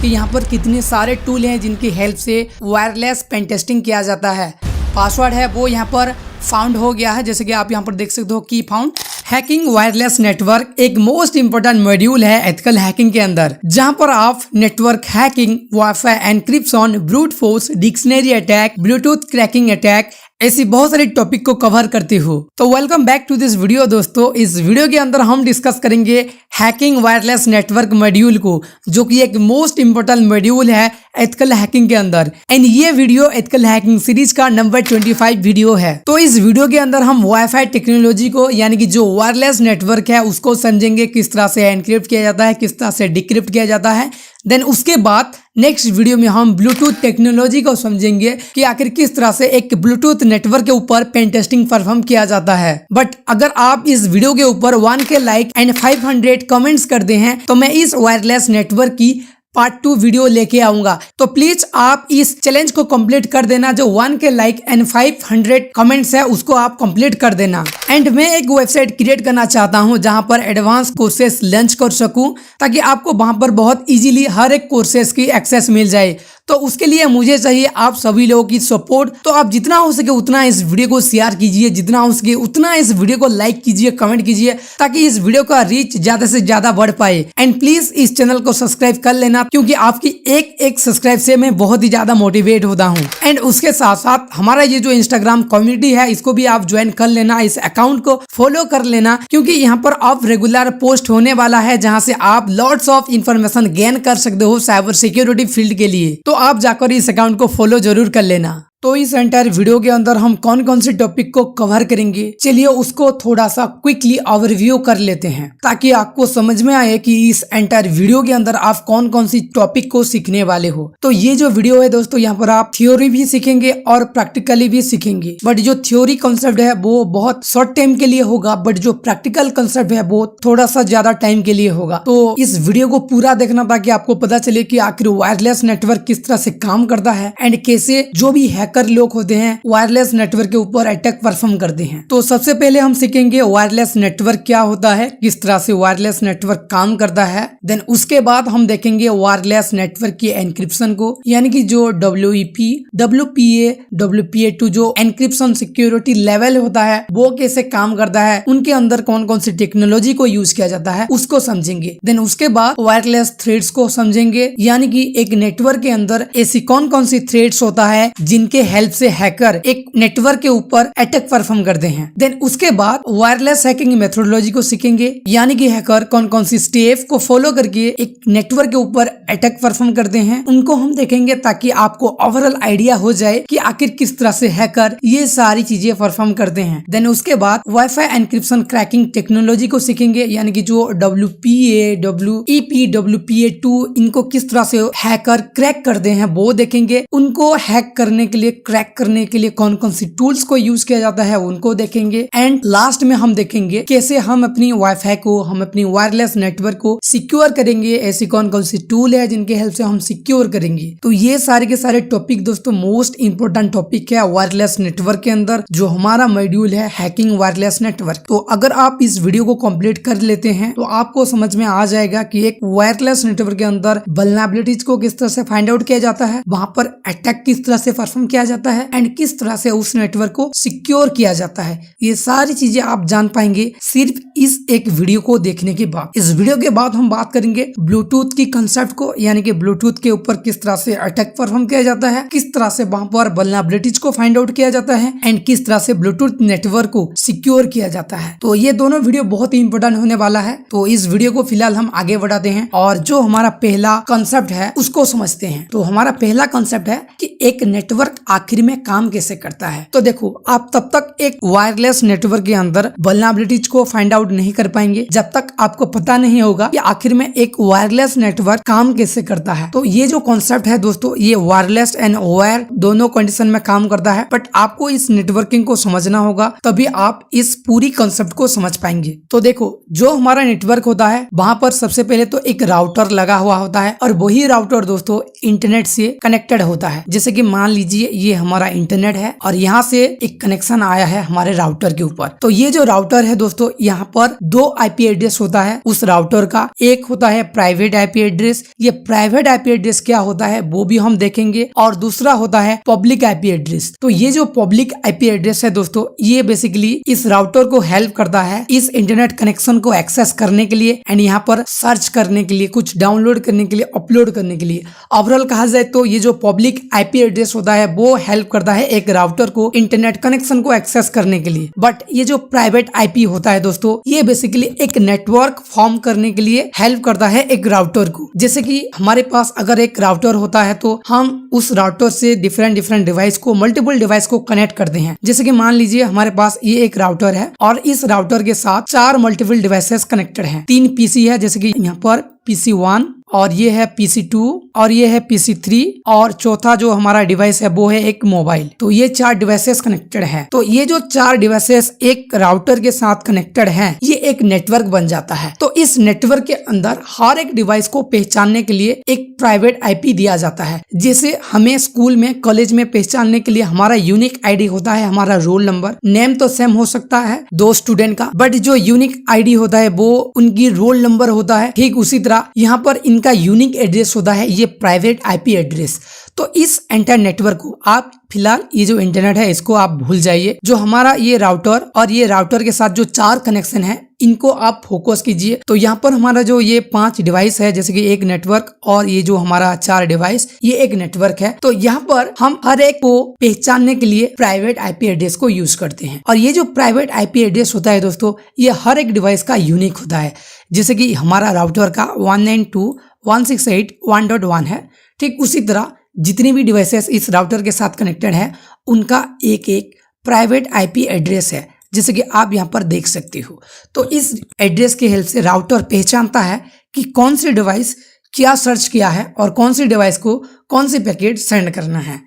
कि यहाँ पर कितने सारे टूल हैं जिनकी हेल्प से वायरलेस पेन टेस्टिंग किया जाता है। पासवर्ड है वो यहाँ पर फाउंड हो गया है, जैसे कि आप यहाँ पर देख सकते हो की फाउंड। हैकिंग वायरलेस नेटवर्क एक मोस्ट इंपोर्टेंट मॉड्यूल है एथिकल हैकिंग के अंदर, जहां पर आप network hacking, wifi encryption, brute force, dictionary attack, bluetooth cracking attack, ऐसी बहुत सारी टॉपिक को कवर करती हूँ। तो welcome back to this video दोस्तों। इस वीडियो के अंदर हम डिस्कस करेंगे हैकिंग वायरलेस नेटवर्क मॉड्यूल को, जो कि एक मोस्ट इंपोर्टेंट मॉड्यूल है एथिकल हैकिंग के अंदर। एंड ये वीडियो एथिकल हैकिंग सीरीज का नंबर 25 वीडियो है। तो इस वीडियो के अंदर हम वाईफाई टेक्नोलॉजी को, यानी कि जो वायरलेस नेटवर्क है उसको समझेंगे, किस तरह से एनक्रिप्ट किया जाता है, किस तरह से डिक्रिप्ट किया जाता है। देन उसके बाद नेक्स्ट वीडियो में हम ब्लूटूथ टेक्नोलॉजी को समझेंगे कि आखिर किस तरह से एक ब्लूटूथ नेटवर्क के ऊपर पेन टेस्टिंग परफॉर्म किया जाता है। बट अगर आप इस वीडियो के ऊपर 1K लाइक एंड 500 कमेंट्स कर दे हैं तो मैं इस वायरलेस नेटवर्क की पार्ट 2 वीडियो लेके आऊंगा। तो प्लीज आप इस चैलेंज को कंप्लीट कर देना। जो 1K लाइक एंड 500 कमेंट्स है उसको आप कंप्लीट कर देना। एंड मैं एक वेबसाइट क्रिएट करना चाहता हूं जहां पर एडवांस कोर्सेस लॉन्च कर सकूं, ताकि आपको वहां पर बहुत इजीली हर एक कोर्सेस की एक्सेस मिल जाए। तो उसके लिए मुझे चाहिए आप सभी लोगों की सपोर्ट। तो आप जितना हो सके उतना इस वीडियो को शेयर कीजिए, जितना हो सके उतना इस वीडियो को लाइक कीजिए, कमेंट कीजिए, ताकि इस वीडियो का रीच ज्यादा से ज्यादा बढ़ पाए। एंड प्लीज इस चैनल को सब्सक्राइब कर लेना, क्योंकि आपकी एक सब्सक्राइब से मैं बहुत ही ज्यादा मोटिवेट होता हूँ। एंड उसके साथ साथ हमारा ये जो इंस्टाग्राम कम्युनिटी है इसको भी आप ज्वाइन कर लेना, इस अकाउंट को फॉलो कर लेना, क्योंकि यहाँ पर अब रेगुलर पोस्ट होने वाला है जहाँ से आप लॉट्स ऑफ इंफॉर्मेशन गेन कर सकते हो साइबर सिक्योरिटी फील्ड के लिए। तो आप जाकर इस अकाउंट को फॉलो जरूर कर लेना। तो इस एंटायर वीडियो के अंदर हम कौन कौन से टॉपिक को कवर करेंगे, चलिए उसको थोड़ा सा क्विकली ओवरव्यू कर लेते हैं, ताकि आपको समझ में आए कि इस एंटायर वीडियो के अंदर आप कौन कौन सी टॉपिक को सीखने वाले हो। तो ये जो वीडियो है दोस्तों, यहाँ पर आप थ्योरी भी सीखेंगे और प्रैक्टिकली भी सीखेंगे। बट जो थ्योरी कंसेप्ट है वो बहुत शॉर्ट टाइम के लिए होगा, बट जो प्रैक्टिकल कंसेप्ट है वो थोड़ा सा ज्यादा टाइम के लिए होगा। तो इस वीडियो को पूरा देखना, ताकि आपको पता चले कि आखिर वायरलेस नेटवर्क किस तरह से काम करता है एंड कैसे जो भी हैकर लोग होते हैं वायरलेस नेटवर्क के ऊपर अटैक परफॉर्म करते हैं। तो सबसे पहले हम सीखेंगे वायरलेस नेटवर्क क्या होता है, किस तरह से वायरलेस नेटवर्क काम करता है। देन उसके बाद हम देखेंगे वायरलेस नेटवर्क की एनक्रिप्शन को, यानी कि जो WEP, WPA, WPA2 जो एनक्रिप्शन सिक्योरिटी लेवल होता है वो कैसे काम करता है, उनके अंदर कौन कौन सी टेक्नोलॉजी को यूज किया जाता है उसको समझेंगे। देन उसके बाद वायरलेस थ्रेड्स को समझेंगे, यानी कि एक नेटवर्क के अंदर ऐसी कौन कौन सी थ्रेड्स होता है जिनके हेल्प से हैकर एक नेटवर्क के ऊपर अटैक परफॉर्म करते हैं। देन उसके बाद वायरलेस हैकिंग मेथोडोलॉजी को सीखेंगे, यानी कि हैकर कौन कौन सी स्टेप को फॉलो करके एक नेटवर्क के ऊपर अटैक परफॉर्म करते हैं, उनको हम देखेंगे, ताकि आपको ओवरऑल आइडिया हो जाए कि आखिर किस तरह से हैकर ये सारी चीजें परफॉर्म करते हैं। देन उसके बाद वाईफाई एनक्रिप्शन क्रैकिंग टेक्नोलॉजी को सीखेंगे, यानी कि जो WPA, WEP, WPA2 इनको किस तरह से हैकर क्रैक करते हैं वो देखेंगे। उनको हैक करने के लिए, क्रैक करने के लिए कौन कौन सी टूल्स को यूज किया जाता है उनको देखेंगे। एंड लास्ट में हम देखेंगे कैसे हम अपनी वाईफाई को, हम अपनी वायरलेस नेटवर्क को सिक्योर करेंगे, ऐसी कौन कौन सी टूल है जिनके हेल्प से हम सिक्योर करेंगे। तो ये सारे के सारे टॉपिक दोस्तों मोस्ट इंपोर्टेंट टॉपिक है वायरलेस नेटवर्क के अंदर, जो हमारा मॉड्यूल है हैकिंग वायरलेस नेटवर्क। तो अगर आप इस वीडियो को कंप्लीट कर लेते हैं तो आपको समझ में आ जाएगा कि एक वायरलेस नेटवर्क के अंदर वल्नरेबिलिटीज को किस तरह से फाइंड आउट किया जाता है, वहां पर अटैक किस तरह से परफॉर्म किया जाता है एंड किस तरह से उस नेटवर्क को सिक्योर किया जाता है। ये सारी चीजें आप जान पाएंगे सिर्फ इस एक वीडियो को देखने के बाद। इस वीडियो के बाद हम बात करेंगे ब्लूटूथ की कंसेप्ट को, यानी कि ब्लूटूथ के ऊपर किस तरह से अटैक परफॉर्म किया जाता है, किस तरह से वहां पर वल्नरेबिलिटीज को फाइंड आउट किया जाता है एंड किस तरह से ब्लूटूथ नेटवर्क को सिक्योर किया जाता है। तो ये दोनों वीडियो बहुत ही इंपोर्टेंट होने वाला है। तो इस वीडियो को फिलहाल हम आगे बढ़ाते हैं और जो हमारा पहला कंसेप्ट है उसको समझते हैं। तो हमारा पहला कंसेप्ट है कि एक नेटवर्क आखिर में काम कैसे करता है। तो देखो, आप तब तक एक वायरलेस नेटवर्क के अंदर वल्नरेबिलिटीज को फाइंड आउट नहीं कर पाएंगे जब तक आपको पता नहीं होगा कि आखिर में एक वायरलेस नेटवर्क काम कैसे करता है। तो ये जो कॉन्सेप्ट है दोस्तों, ये वायरलेस एंड वायर दोनों कंडीशन में काम करता है, बट आपको इस नेटवर्किंग को समझना होगा, तभी आप इस पूरी कॉन्सेप्ट को समझ पाएंगे। तो देखो, जो हमारा नेटवर्क होता है वहां पर सबसे पहले तो एक राउटर लगा हुआ होता है, और वही राउटर दोस्तों इंटरनेट से कनेक्टेड होता है। जैसे कि मान लीजिए ये हमारा इंटरनेट है और यहाँ से एक कनेक्शन आया है हमारे राउटर के ऊपर। तो ये जो राउटर है दोस्तों, यहाँ पर 2 आईपी एड्रेस होता है उस राउटर का। एक होता है प्राइवेट आईपी एड्रेस, ये प्राइवेट आईपी एड्रेस क्या होता है वो भी हम देखेंगे, और दूसरा होता है पब्लिक आईपी एड्रेस। तो ये जो पब्लिक आईपी एड्रेस है दोस्तों, ये बेसिकली इस राउटर को हेल्प करता है इस इंटरनेट कनेक्शन को एक्सेस करने के लिए एंड यहाँ पर सर्च करने के लिए, कुछ डाउनलोड करने के लिए, अपलोड करने के लिए। ओवरऑल कहा जाए तो ये जो पब्लिक आईपी एड्रेस होता है वो हेल्प करता है एक राउटर को इंटरनेट कनेक्शन को एक्सेस करने के लिए। बट ये जो प्राइवेट आईपी होता है दोस्तों, ये बेसिकली एक नेटवर्क फॉर्म करने के लिए हेल्प करता है एक राउटर को। जैसे कि हमारे पास अगर एक राउटर होता है तो हम उस राउटर से डिफरेंट डिवाइस को, मल्टीपल डिवाइस को कनेक्ट करते हैं। जैसे कि मान लीजिए हमारे पास ये एक राउटर है और इस राउटर के साथ 4 मल्टीपल डिवाइसेस कनेक्टेड हैं। 3 पीसी है, जैसे कि यहाँ पर PC1 और ये है PC2 और ये है PC3 और चौथा जो हमारा डिवाइस है वो है एक मोबाइल। तो ये 4 डिवाइसेस कनेक्टेड हैं। तो ये जो 4 डिवाइसेस एक राउटर के साथ कनेक्टेड हैं, ये एक नेटवर्क बन जाता है। तो इस नेटवर्क के अंदर हर एक डिवाइस को पहचानने के लिए एक प्राइवेट आईपी दिया जाता है। जैसे हमें स्कूल में, कॉलेज में पहचानने के लिए हमारा यूनिक आईडी होता है, हमारा रोल नंबर, नेम तो सेम हो सकता है 2 स्टूडेंट का, बट जो यूनिक आईडी होता है वो उनकी रोल नंबर होता है। ठीक उसी तरह यहाँ पर इनका यूनिक एड्रेस होता है ये प्राइवेट आईपी एड्रेस। तो इस एंटायर नेटवर्क को आप फिलहाल, ये जो इंटरनेट है इसको आप भूल जाइए। जो हमारा ये राउटर और ये राउटर के साथ जो 4 कनेक्शन है, इनको आप फोकस कीजिए। तो यहाँ पर हमारा जो ये 5 डिवाइस है, जैसे कि एक नेटवर्क और ये जो हमारा 4 डिवाइस, ये एक नेटवर्क है। तो यहाँ पर हम हर एक को पहचानने के लिए प्राइवेट आईपी एड्रेस को यूज करते हैं। और ये जो प्राइवेट आईपी एड्रेस होता है दोस्तों, ये हर एक डिवाइस का यूनिक होता है। जैसे कि हमारा राउटर का 192.168.1.1 है, ठीक उसी तरह जितनी भी डिवाइसेस इस राउटर के साथ कनेक्टेड है, उनका एक एक प्राइवेट आईपी एड्रेस है, जैसे कि आप यहाँ पर देख सकते हो। तो इस एड्रेस की हेल्प से राउटर पहचानता है कि कौन सी डिवाइस क्या सर्च किया है और कौन सी डिवाइस को कौन सी पैकेट सेंड करना है।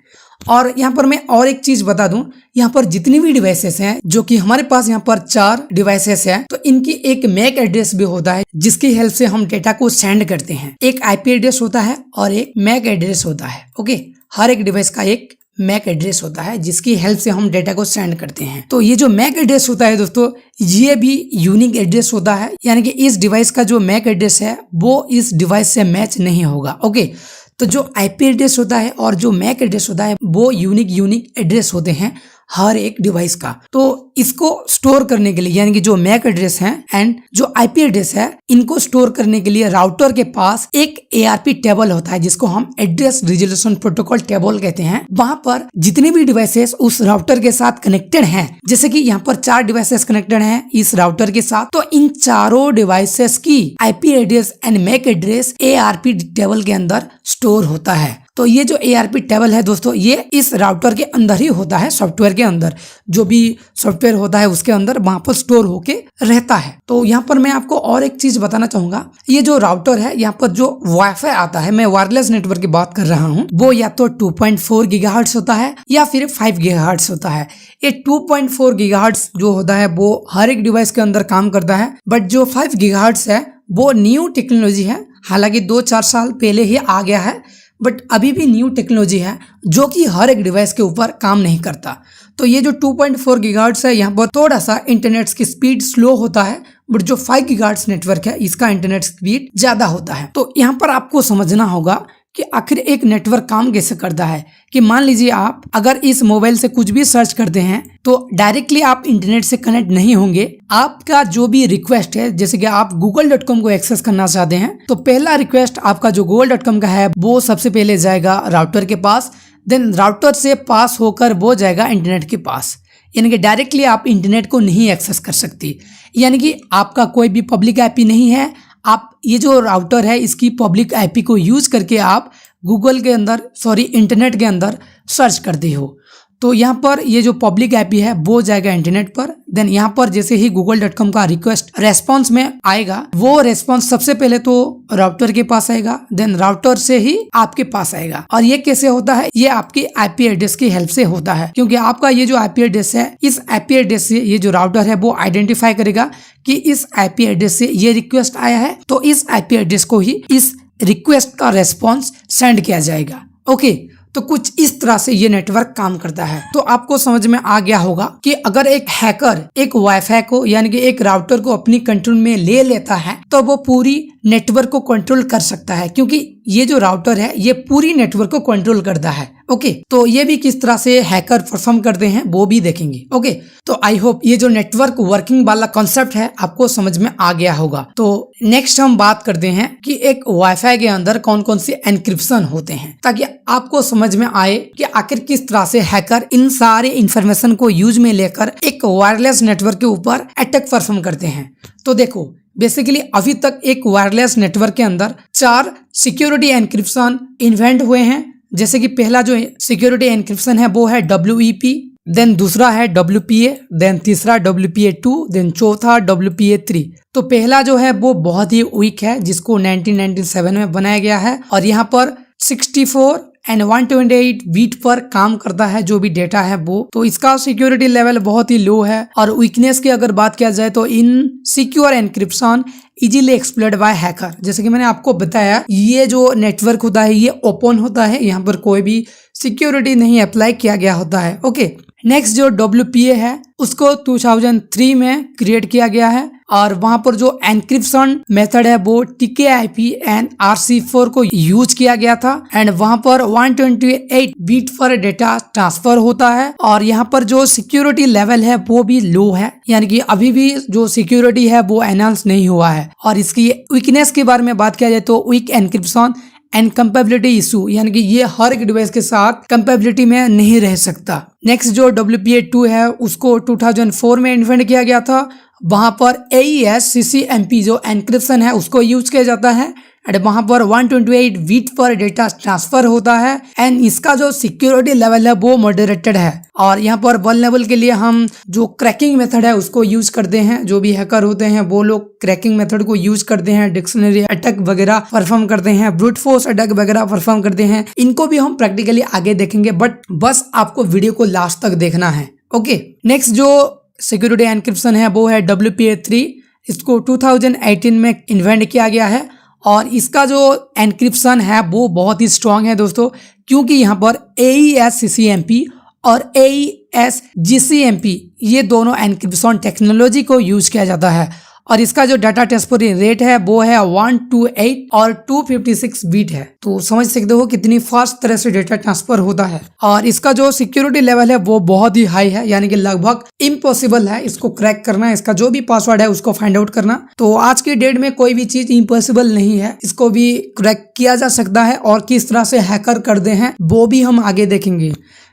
और यहाँ पर मैं और एक चीज बता दूं, यहाँ पर जितनी भी डिवाइसेस हैं, जो कि हमारे पास यहाँ पर 4 डिवाइसेस हैं, तो इनकी एक मैक एड्रेस भी होता है जिसकी हेल्प से हम डेटा को सेंड करते हैं। एक आईपी एड्रेस होता है और एक मैक एड्रेस होता है। ओके, हर एक डिवाइस का एक मैक एड्रेस होता है जिसकी हेल्प से हम डेटा को सेंड करते हैं। तो ये जो मैक एड्रेस होता है दोस्तों, ये भी यूनिक एड्रेस होता है, यानी कि इस डिवाइस का जो मैक एड्रेस है वो इस डिवाइस से मैच नहीं होगा। ओके, तो जो आईपी एड्रेस होता है और जो मैक एड्रेस होता है वो यूनिक एड्रेस होते हैं हर एक डिवाइस का। तो इसको स्टोर करने के लिए, यानी कि जो मैक एड्रेस है एंड जो आईपी एड्रेस है, इनको स्टोर करने के लिए राउटर के पास एक ARP टेबल होता है जिसको हम एड्रेस रिजोल्यूशन प्रोटोकॉल टेबल कहते हैं। वहां पर जितनी भी डिवाइसेस उस राउटर के साथ कनेक्टेड हैं, जैसे कि यहाँ पर 4 डिवाइसेस कनेक्टेड हैं इस राउटर के साथ, तो इन चारों डिवाइसेस की IP address and MAC address ARP table के अंदर स्टोर होता है। तो ये जो ARP टेबल है दोस्तों, ये इस राउटर के अंदर ही होता है, सॉफ्टवेयर के अंदर, जो भी सॉफ्टवेयर होता है उसके अंदर वहां पर स्टोर होके रहता है। तो यहाँ पर मैं आपको और एक चीज बताना चाहूंगा, ये जो राउटर है, यहाँ पर जो वाईफाई आता है, मैं वायरलेस नेटवर्क की बात कर रहा हूँ, वो या तो 2.4 गीगाहर्ट्ज होता है या फिर 5 गीगाहर्ट्ज होता है। ये 2.4 गीगाहर्ट्ज जो होता है वो हर एक डिवाइस के अंदर काम करता है, बट जो 5 गीगाहर्ट्ज है वो न्यू टेक्नोलॉजी है, हालांकि 2-4 साल पहले ही आ गया है, बट अभी भी न्यू टेक्नोलॉजी है जो कि हर एक डिवाइस के ऊपर काम नहीं करता। तो ये जो 2.4 गीगाहर्ट्ज है, यहाँ पर थोड़ा सा इंटरनेट की स्पीड स्लो होता है, बट जो 5 गीगाहर्ट्ज नेटवर्क है इसका इंटरनेट स्पीड ज्यादा होता है। तो यहाँ पर आपको समझना होगा कि आखिर एक नेटवर्क काम कैसे करता है। कि मान लीजिए आप अगर इस मोबाइल से कुछ भी सर्च करते हैं तो डायरेक्टली आप इंटरनेट से कनेक्ट नहीं होंगे। आपका जो भी रिक्वेस्ट है, जैसे कि आप google.com को एक्सेस करना चाहते हैं, तो पहला रिक्वेस्ट आपका जो google.com का है वो सबसे पहले जाएगा राउटर के पास, देन राउटर से पास होकर वो जाएगा इंटरनेट के पास, यानी कि डायरेक्टली आप इंटरनेट को नहीं एक्सेस कर सकती। यानी कि आपका कोई भी पब्लिक आईपी नहीं है, आप ये जो राउटर है इसकी पब्लिक आईपी को यूज करके आप गूगल के अंदर, इंटरनेट के अंदर सर्च करते हो। तो यहाँ पर ये जो पब्लिक आईपी है वो जाएगा इंटरनेट पर, देन यहाँ पर जैसे ही google.com का रिक्वेस्ट रेस्पॉन्स में आएगा, वो रेस्पॉन्स सबसे पहले तो राउटर के पास आएगा, देन राउटर से ही आपके पास आएगा। और ये कैसे होता है, ये आपकी आईपी एड्रेस की हेल्प से होता है, क्योंकि आपका ये जो आईपी एड्रेस है, इस आईपी एड्रेस से ये जो राउटर है वो आइडेंटिफाई करेगा कि इस आईपी एड्रेस से ये रिक्वेस्ट आया है, तो इस आईपी एड्रेस को ही इस रिक्वेस्ट का रेस्पॉन्स सेंड किया जाएगा। ओके, तो कुछ इस तरह से ये नेटवर्क काम करता है। तो आपको समझ में आ गया होगा कि अगर एक हैकर एक वाईफाई को यानी कि एक राउटर को अपनी कंट्रोल में ले लेता है तो वो पूरी नेटवर्क को कंट्रोल कर सकता है, क्योंकि ये जो राउटर है ये पूरी नेटवर्क को कंट्रोल करता है। ओके, तो ये भी किस तरह से हैकर परफॉर्म करते हैं वो भी देखेंगे। ओके, तो आई होप ये जो नेटवर्क वर्किंग वाला कॉन्सेप्ट है आपको समझ में आ गया होगा। तो नेक्स्ट हम बात करते हैं कि एक वाईफाई के अंदर कौन कौन से एनक्रिप्शन होते हैं, ताकि आपको समझ में आए कि आखिर किस तरह से हैकर इन सारे इंफॉर्मेशन को यूज में लेकर एक वायरलेस नेटवर्क के ऊपर अटैक परफॉर्म करते हैं। तो देखो, बेसिकली अभी तक एक वायरलेस नेटवर्क के अंदर 4 सिक्योरिटी एनक्रिप्शन इन्वेंट हुए हैं। जैसे कि पहला जो सिक्योरिटी एनक्रिप्शन है वो है WEP, देन दूसरा है WPA, देन तीसरा WPA2, देन चौथा WPA3। तो पहला जो है वो बहुत ही वीक है, जिसको 1997 में बनाया गया है और यहाँ पर 64 एंड 128 बीट पर काम करता है जो भी डेटा है वो। तो इसका सिक्योरिटी लेवल बहुत ही लो है। और वीकनेस की अगर बात किया जाए तो insecure encryption easily exploit by hacker. जैसे कि मैंने आपको बताया, ये जो नेटवर्क होता है ये ओपन होता है, यहाँ पर कोई भी सिक्योरिटी नहीं अप्लाई किया गया होता है। ओके, नेक्स्ट जो WPA है उसको 2003 में क्रिएट किया गया है और वहां पर जो एनक्रिप्शन मेथड है वो TKIP एंड RC4 को यूज किया गया था एंड वहां पर 128 बीट पर डेटा ट्रांसफर होता है। और यहाँ पर जो सिक्योरिटी लेवल है वो भी लो है, यानी कि अभी भी जो सिक्योरिटी है वो एनहांस नहीं हुआ है। और इसकी वीकनेस के बारे में बात किया जाए तो weak encryption and compatibility issue, यानी कि ये हर एक डिवाइस के साथ कंपेबिलिटी में नहीं रह सकता। नेक्स्ट जो WPA2 है उसको 2004 में इन्वेंट किया गया था। वहां पर AES CCMP जो एनक्रिप्शन है उसको यूज किया जाता है एंड वहां पर 128 बीट पर डेटा ट्रांसफर होता है एंड इसका जो सिक्योरिटी लेवल है वो मॉडरेटेड है। और यहाँ पर वल्नरेबल के लिए हम जो क्रैकिंग मेथड है उसको यूज करते हैं। जो भी हैकर होते हैं वो लोग क्रैकिंग मेथड को यूज करते हैं, डिक्शनरी अटैक वगैरह परफॉर्म करते हैं, ब्रूट फोर्स अटैक वगैरह परफॉर्म करते हैं। इनको भी हम प्रैक्टिकली आगे देखेंगे, बट बस आपको वीडियो को लास्ट तक देखना है। ओके, नेक्स्ट जो सिक्योरिटी एनक्रिप्शन है वो है WPA3। इसको 2018 में इन्वेंट किया गया है और इसका जो एनक्रिप्शन है वो बहुत ही स्ट्रांग है दोस्तों, क्योंकि यहाँ पर AES CCMP और AES GCMP ये दोनों एनक्रिप्शन टेक्नोलॉजी को यूज किया जाता है। और इसका जो डाटा ट्रांसफर रेट है वो है 128 और 256 बीट है। तो समझ सकते हो कितनी फास्ट तरह से डेटा ट्रांसफर होता है। और इसका जो सिक्योरिटी लेवल है वो बहुत ही हाई है, यानी कि लगभग इम्पॉसिबल है इसको क्रैक करना, इसका जो भी पासवर्ड है उसको फाइंड आउट करना। तो आज की डेट में कोई भी चीज इम्पॉसिबल नहीं है, इसको भी क्रैक किया जा सकता है और किस तरह से हैकर करते हैं वो भी हम आगे देखेंगे।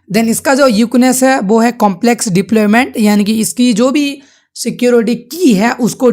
देन इसका जो यूकनेस है वो है कॉम्प्लेक्स डिप्लॉयमेंट, यानी कि इसकी जो भी सिक्योरिटी की है उसको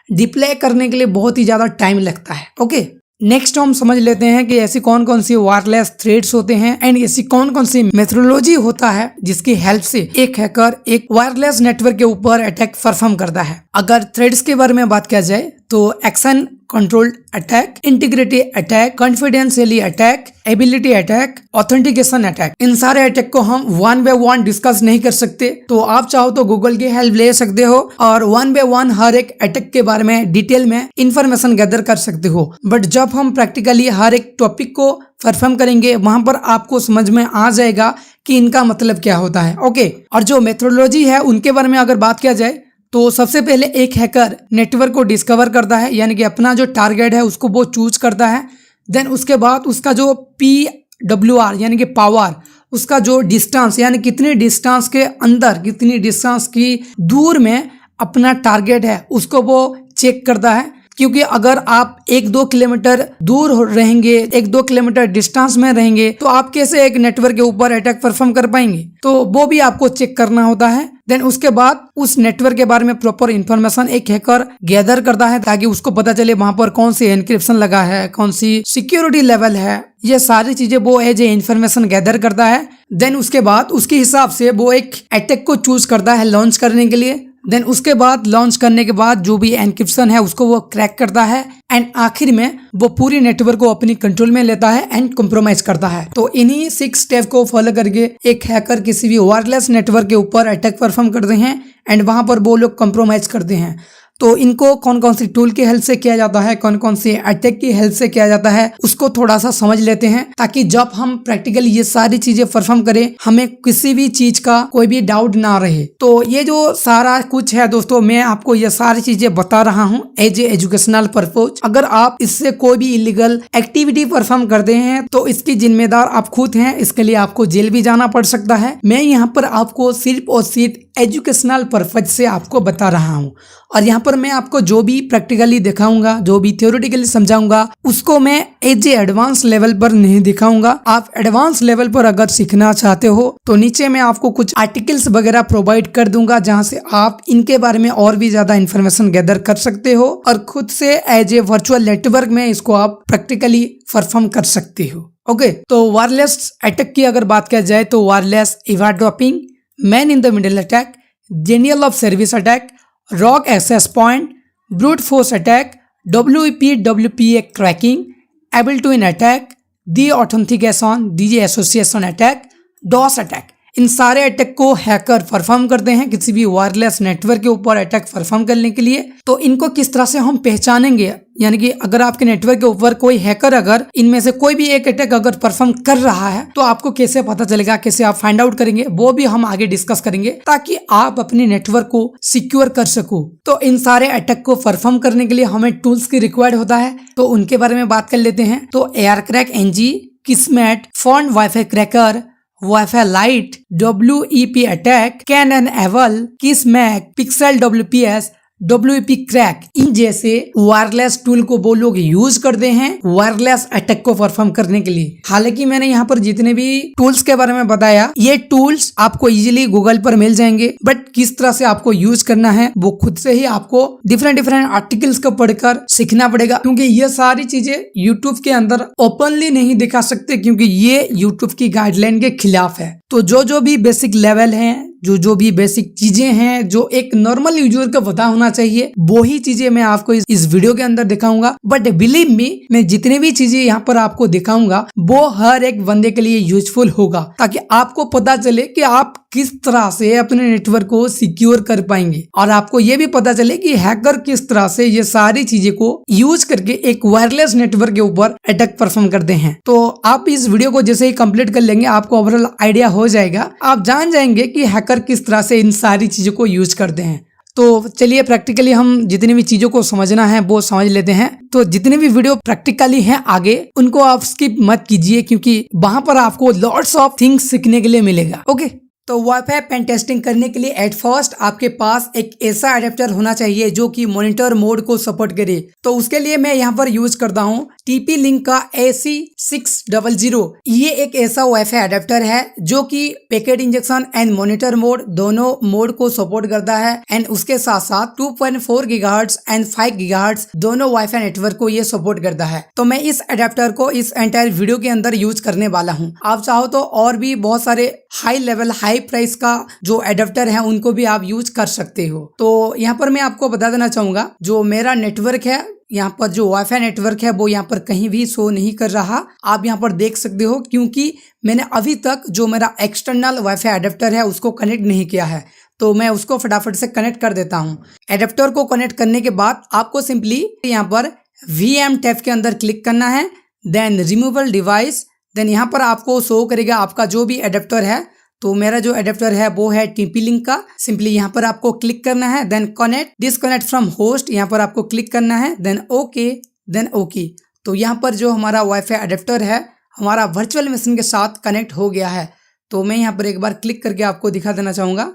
डिप्लॉय करने के लिए बहुत ही ज्यादा टाइम लगता है। ओके, नेक्स्ट हम समझ लेते हैं कि ऐसी कौन कौन सी वायरलेस थ्रेड्स होते हैं एंड ऐसी कौन कौन सी मेथोडोलॉजी होता है जिसकी हेल्प से एक हैकर एक वायरलेस नेटवर्क के ऊपर अटैक परफॉर्म करता है। अगर थ्रेड्स के बारे में बात किया जाए तो action controlled attack, integrity attack, confidentially attack, ability attack, authentication attack, इन सारे अटैक को हम वन बाय वन डिस्कस नहीं कर सकते। तो आप चाहो तो गूगल की हेल्प ले सकते हो और वन बाय वन हर एक अटैक के बारे में डिटेल में इंफॉर्मेशन गैदर कर सकते हो। बट जब हम प्रैक्टिकली हर एक टॉपिक को परफॉर्म करेंगे वहां पर आपको समझ में आ जाएगा कि इनका मतलब क्या होता है। ओके, और जो मेथोडोलॉजी है उनके बारे में अगर बात किया जाए तो सबसे पहले एक हैकर नेटवर्क को डिस्कवर करता है, यानी कि अपना जो टारगेट है उसको वो चूज करता है। देन उसके बाद उसका जो PWR यानी कि पावर, उसका जो डिस्टेंस यानी कितनी डिस्टेंस के अंदर, कितनी डिस्टेंस की दूर में अपना टारगेट है उसको वो चेक करता है। क्योंकि अगर आप 1-2 किलोमीटर दूर रहेंगे, 1-2 किलोमीटर डिस्टेंस में रहेंगे तो आप कैसे एक नेटवर्क के ऊपर अटैक परफॉर्म कर पाएंगे, तो वो भी आपको चेक करना होता है। देन उसके बाद उस नेटवर्क के बारे में प्रॉपर इंफॉर्मेशन एक हैकर गैदर करता है ताकि उसको पता चले वहां पर कौन सी एनक्रिप्शन लगा है, कौन सी सिक्योरिटी लेवल है, ये सारी चीजें वो एज ए इंफॉर्मेशन गैदर करता है। देन उसके बाद उसके हिसाब से वो एक अटैक को चूज करता है लॉन्च करने के लिए। देन उसके बाद लॉन्च करने के बाद जो भी एनक्रिप्शन है उसको वो क्रैक करता है एंड आखिर में वो पूरी नेटवर्क को अपनी कंट्रोल में लेता है एंड कॉम्प्रोमाइज करता है। तो इन्हीं 6 स्टेप को फॉलो करके एक हैकर किसी भी वायरलेस नेटवर्क के ऊपर अटैक परफॉर्म करते हैं एंड वहां पर वो लोग कॉम्प्रोमाइज करते हैं। तो इनको कौन कौन सी टूल की हेल्प से किया जाता है, कौन कौन सी अटैक की हेल्प से किया जाता है, उसको थोड़ा सा समझ लेते हैं, ताकि जब हम प्रैक्टिकली ये सारी चीजें परफॉर्म करें हमें किसी भी चीज का कोई भी डाउट ना रहे। तो ये जो सारा कुछ है दोस्तों, मैं आपको ये सारी चीजें बता रहा हूँ एज ए एजुकेशनल पर्पज। अगर आप इससे कोई भी इलीगल एक्टिविटी परफॉर्म करते हैं तो इसकी जिम्मेदार आप खुद हैं, इसके लिए आपको जेल भी जाना पड़ सकता है। मैं यहाँ पर आपको सिर्फ और सिर्फ एजुकेशनल पर्पज से आपको बता रहा हूँ, और यहाँ पर मैं आपको जो भी प्रैक्टिकली दिखाऊंगा, जो भी थ्योरेटिकली समझाऊंगा, उसको मैं एज ए एडवांस लेवल पर नहीं दिखाऊंगा। आप एडवांस लेवल पर अगर सीखना चाहते हो तो नीचे मैं आपको कुछ आर्टिकल्स वगैरह प्रोवाइड कर दूंगा, जहाँ से आप इनके बारे में और भी ज्यादा इन्फॉर्मेशन गैदर कर सकते हो और खुद से एज ए वर्चुअल नेटवर्क में इसको आप प्रैक्टिकली परफॉर्म कर सकते हो। ओके, तो वायरलेस अटैक की अगर बात किया जाए तो wireless eavesdropping, man in the middle attack, denial of service attack, rogue access point, brute force attack, WPA cracking, able to in attack, deauthentication, disassociation DoS, attack अटैक। इन सारे attack को हैकर परफॉर्म करते हैं किसी भी wireless network के ऊपर अटैक परफॉर्म करने के लिए। तो इनको किस तरह से हम पहचानेंगे, यानी कि अगर आपके नेटवर्क के ऊपर कोई हैकर अगर इनमें से कोई भी एक अटैक अगर परफॉर्म कर रहा है तो आपको कैसे पता चलेगा, कैसे आप फाइंड आउट करेंगे, वो भी हम आगे डिस्कस करेंगे, ताकि आप अपने नेटवर्क को सिक्योर कर सको। तो इन सारे अटैक को परफॉर्म करने के लिए हमें टूल्स की रिक्वायर्ड होता है, तो उनके बारे में बात कर लेते हैं। तो एयरक्रैक NG, किस्मेट, फॉन्ट WiFi cracker, WiFi light, WEP attack, Cain and Abel, KisMAC, pixel WPS, WEP crack, इन जैसे वायरलेस टूल को वो लोग यूज करते हैं वायरलेस अटैक को परफॉर्म करने के लिए। हालांकि मैंने यहाँ पर जितने भी टूल्स के बारे में बताया, ये टूल्स आपको इजीली गूगल पर मिल जाएंगे, बट किस तरह से आपको यूज करना है वो खुद से ही आपको डिफरेंट आर्टिकल्स को पढ़कर सीखना पड़ेगा, क्योंकि ये सारी चीजें यूट्यूब के अंदर ओपनली नहीं दिखा सकते, क्योंकि ये यूट्यूब की गाइडलाइन के खिलाफ है। तो जो भी बेसिक लेवल है, जो भी बेसिक चीजें हैं जो एक नॉर्मल यूजर को पता होना चाहिए, वो ही चीजें मैं आपको इस वीडियो के अंदर दिखाऊंगा। बट बिलीव मी, मैं जितनी भी चीजें यहाँ पर आपको दिखाऊंगा वो हर एक बंदे के लिए यूजफुल होगा, ताकि आपको पता चले कि आप किस तरह से अपने नेटवर्क को सिक्योर कर पाएंगे, और आपको ये भी पता चले कि हैकर किस तरह से ये सारी चीजें को यूज करके एक वायरलेस नेटवर्क के ऊपर अटैक परफॉर्म करते हैं। तो आप इस वीडियो को जैसे ही कंप्लीट कर लेंगे आपको ओवरऑल आइडिया हो जाएगा, आप जान जाएंगे कि हैकर किस तरह से इन सारी चीजों को यूज करते हैं। तो चलिए प्रैक्टिकली हम जितनी भी चीजों को समझना है वो समझ लेते हैं। तो जितने भी वीडियो प्रैक्टिकली हैं आगे, उनको आप स्किप मत कीजिए, क्योंकि वहां पर आपको लॉट्स ऑफ थिंग्स सीखने के लिए मिलेगा। ओके, तो वाईफाई पेन टेस्टिंग करने के लिए एट फर्स्ट आपके पास एक ऐसा अडेप्टर होना चाहिए जो कि मॉनिटर मोड को सपोर्ट करे। तो उसके लिए मैं यहाँ पर यूज करता हूँ TP-Link का AC600। ये एक ऐसा वाईफाई अडेप्टर है जो कि packet injection and monitor mode दोनों मोड को सपोर्ट करता है, एंड उसके साथ साथ 2.4 GHz एंड 5 GHz दोनों वाईफाई नेटवर्क को ये सपोर्ट करता है। तो मैं इस अडेप्टर को इस एंटायर वीडियो के अंदर यूज करने वाला हूँ। आप चाहो तो और भी बहुत सारे हाई लेवल हाई प्राइस का जो एडेप्टर है उनको भी आप यूज कर सकते हो। तो यहाँ पर मैं आपको बता देना चाहूंगा, जो मेरा नेटवर्क है, यहाँ पर जो वाईफाई नेटवर्क है वो यहाँ पर कहीं भी शो नहीं कर रहा। आप यहाँ पर देख सकते हो, क्योंकि मैंने अभी तक जो मेरा एक्सटर्नल वाईफाई एडेप्टर है उसको कनेक्ट नहीं किया है। तो मैं उसको फटाफट से कनेक्ट कर देता हूँ। एडेप्टर को कनेक्ट करने के बाद आपको सिंपली यहाँ पर VM टैब के अंदर क्लिक करना है, देन रिमूवल डिवाइस, देन यहाँ पर आपको शो करेगा आपका जो भी एडेप्टर है। तो मेरा जो एडेप्टर है वो है TP-Link का। सिंपली यहाँ पर आपको क्लिक करना है, then connect disconnect from host, यहाँ पर आपको क्लिक करना है, देन ओके। तो यहाँ पर जो हमारा वाईफाई एडेप्टर है हमारा वर्चुअल मशीन के साथ कनेक्ट हो गया है। तो मैं यहाँ पर एक बार क्लिक करके आपको दिखा देना चाहूँगा।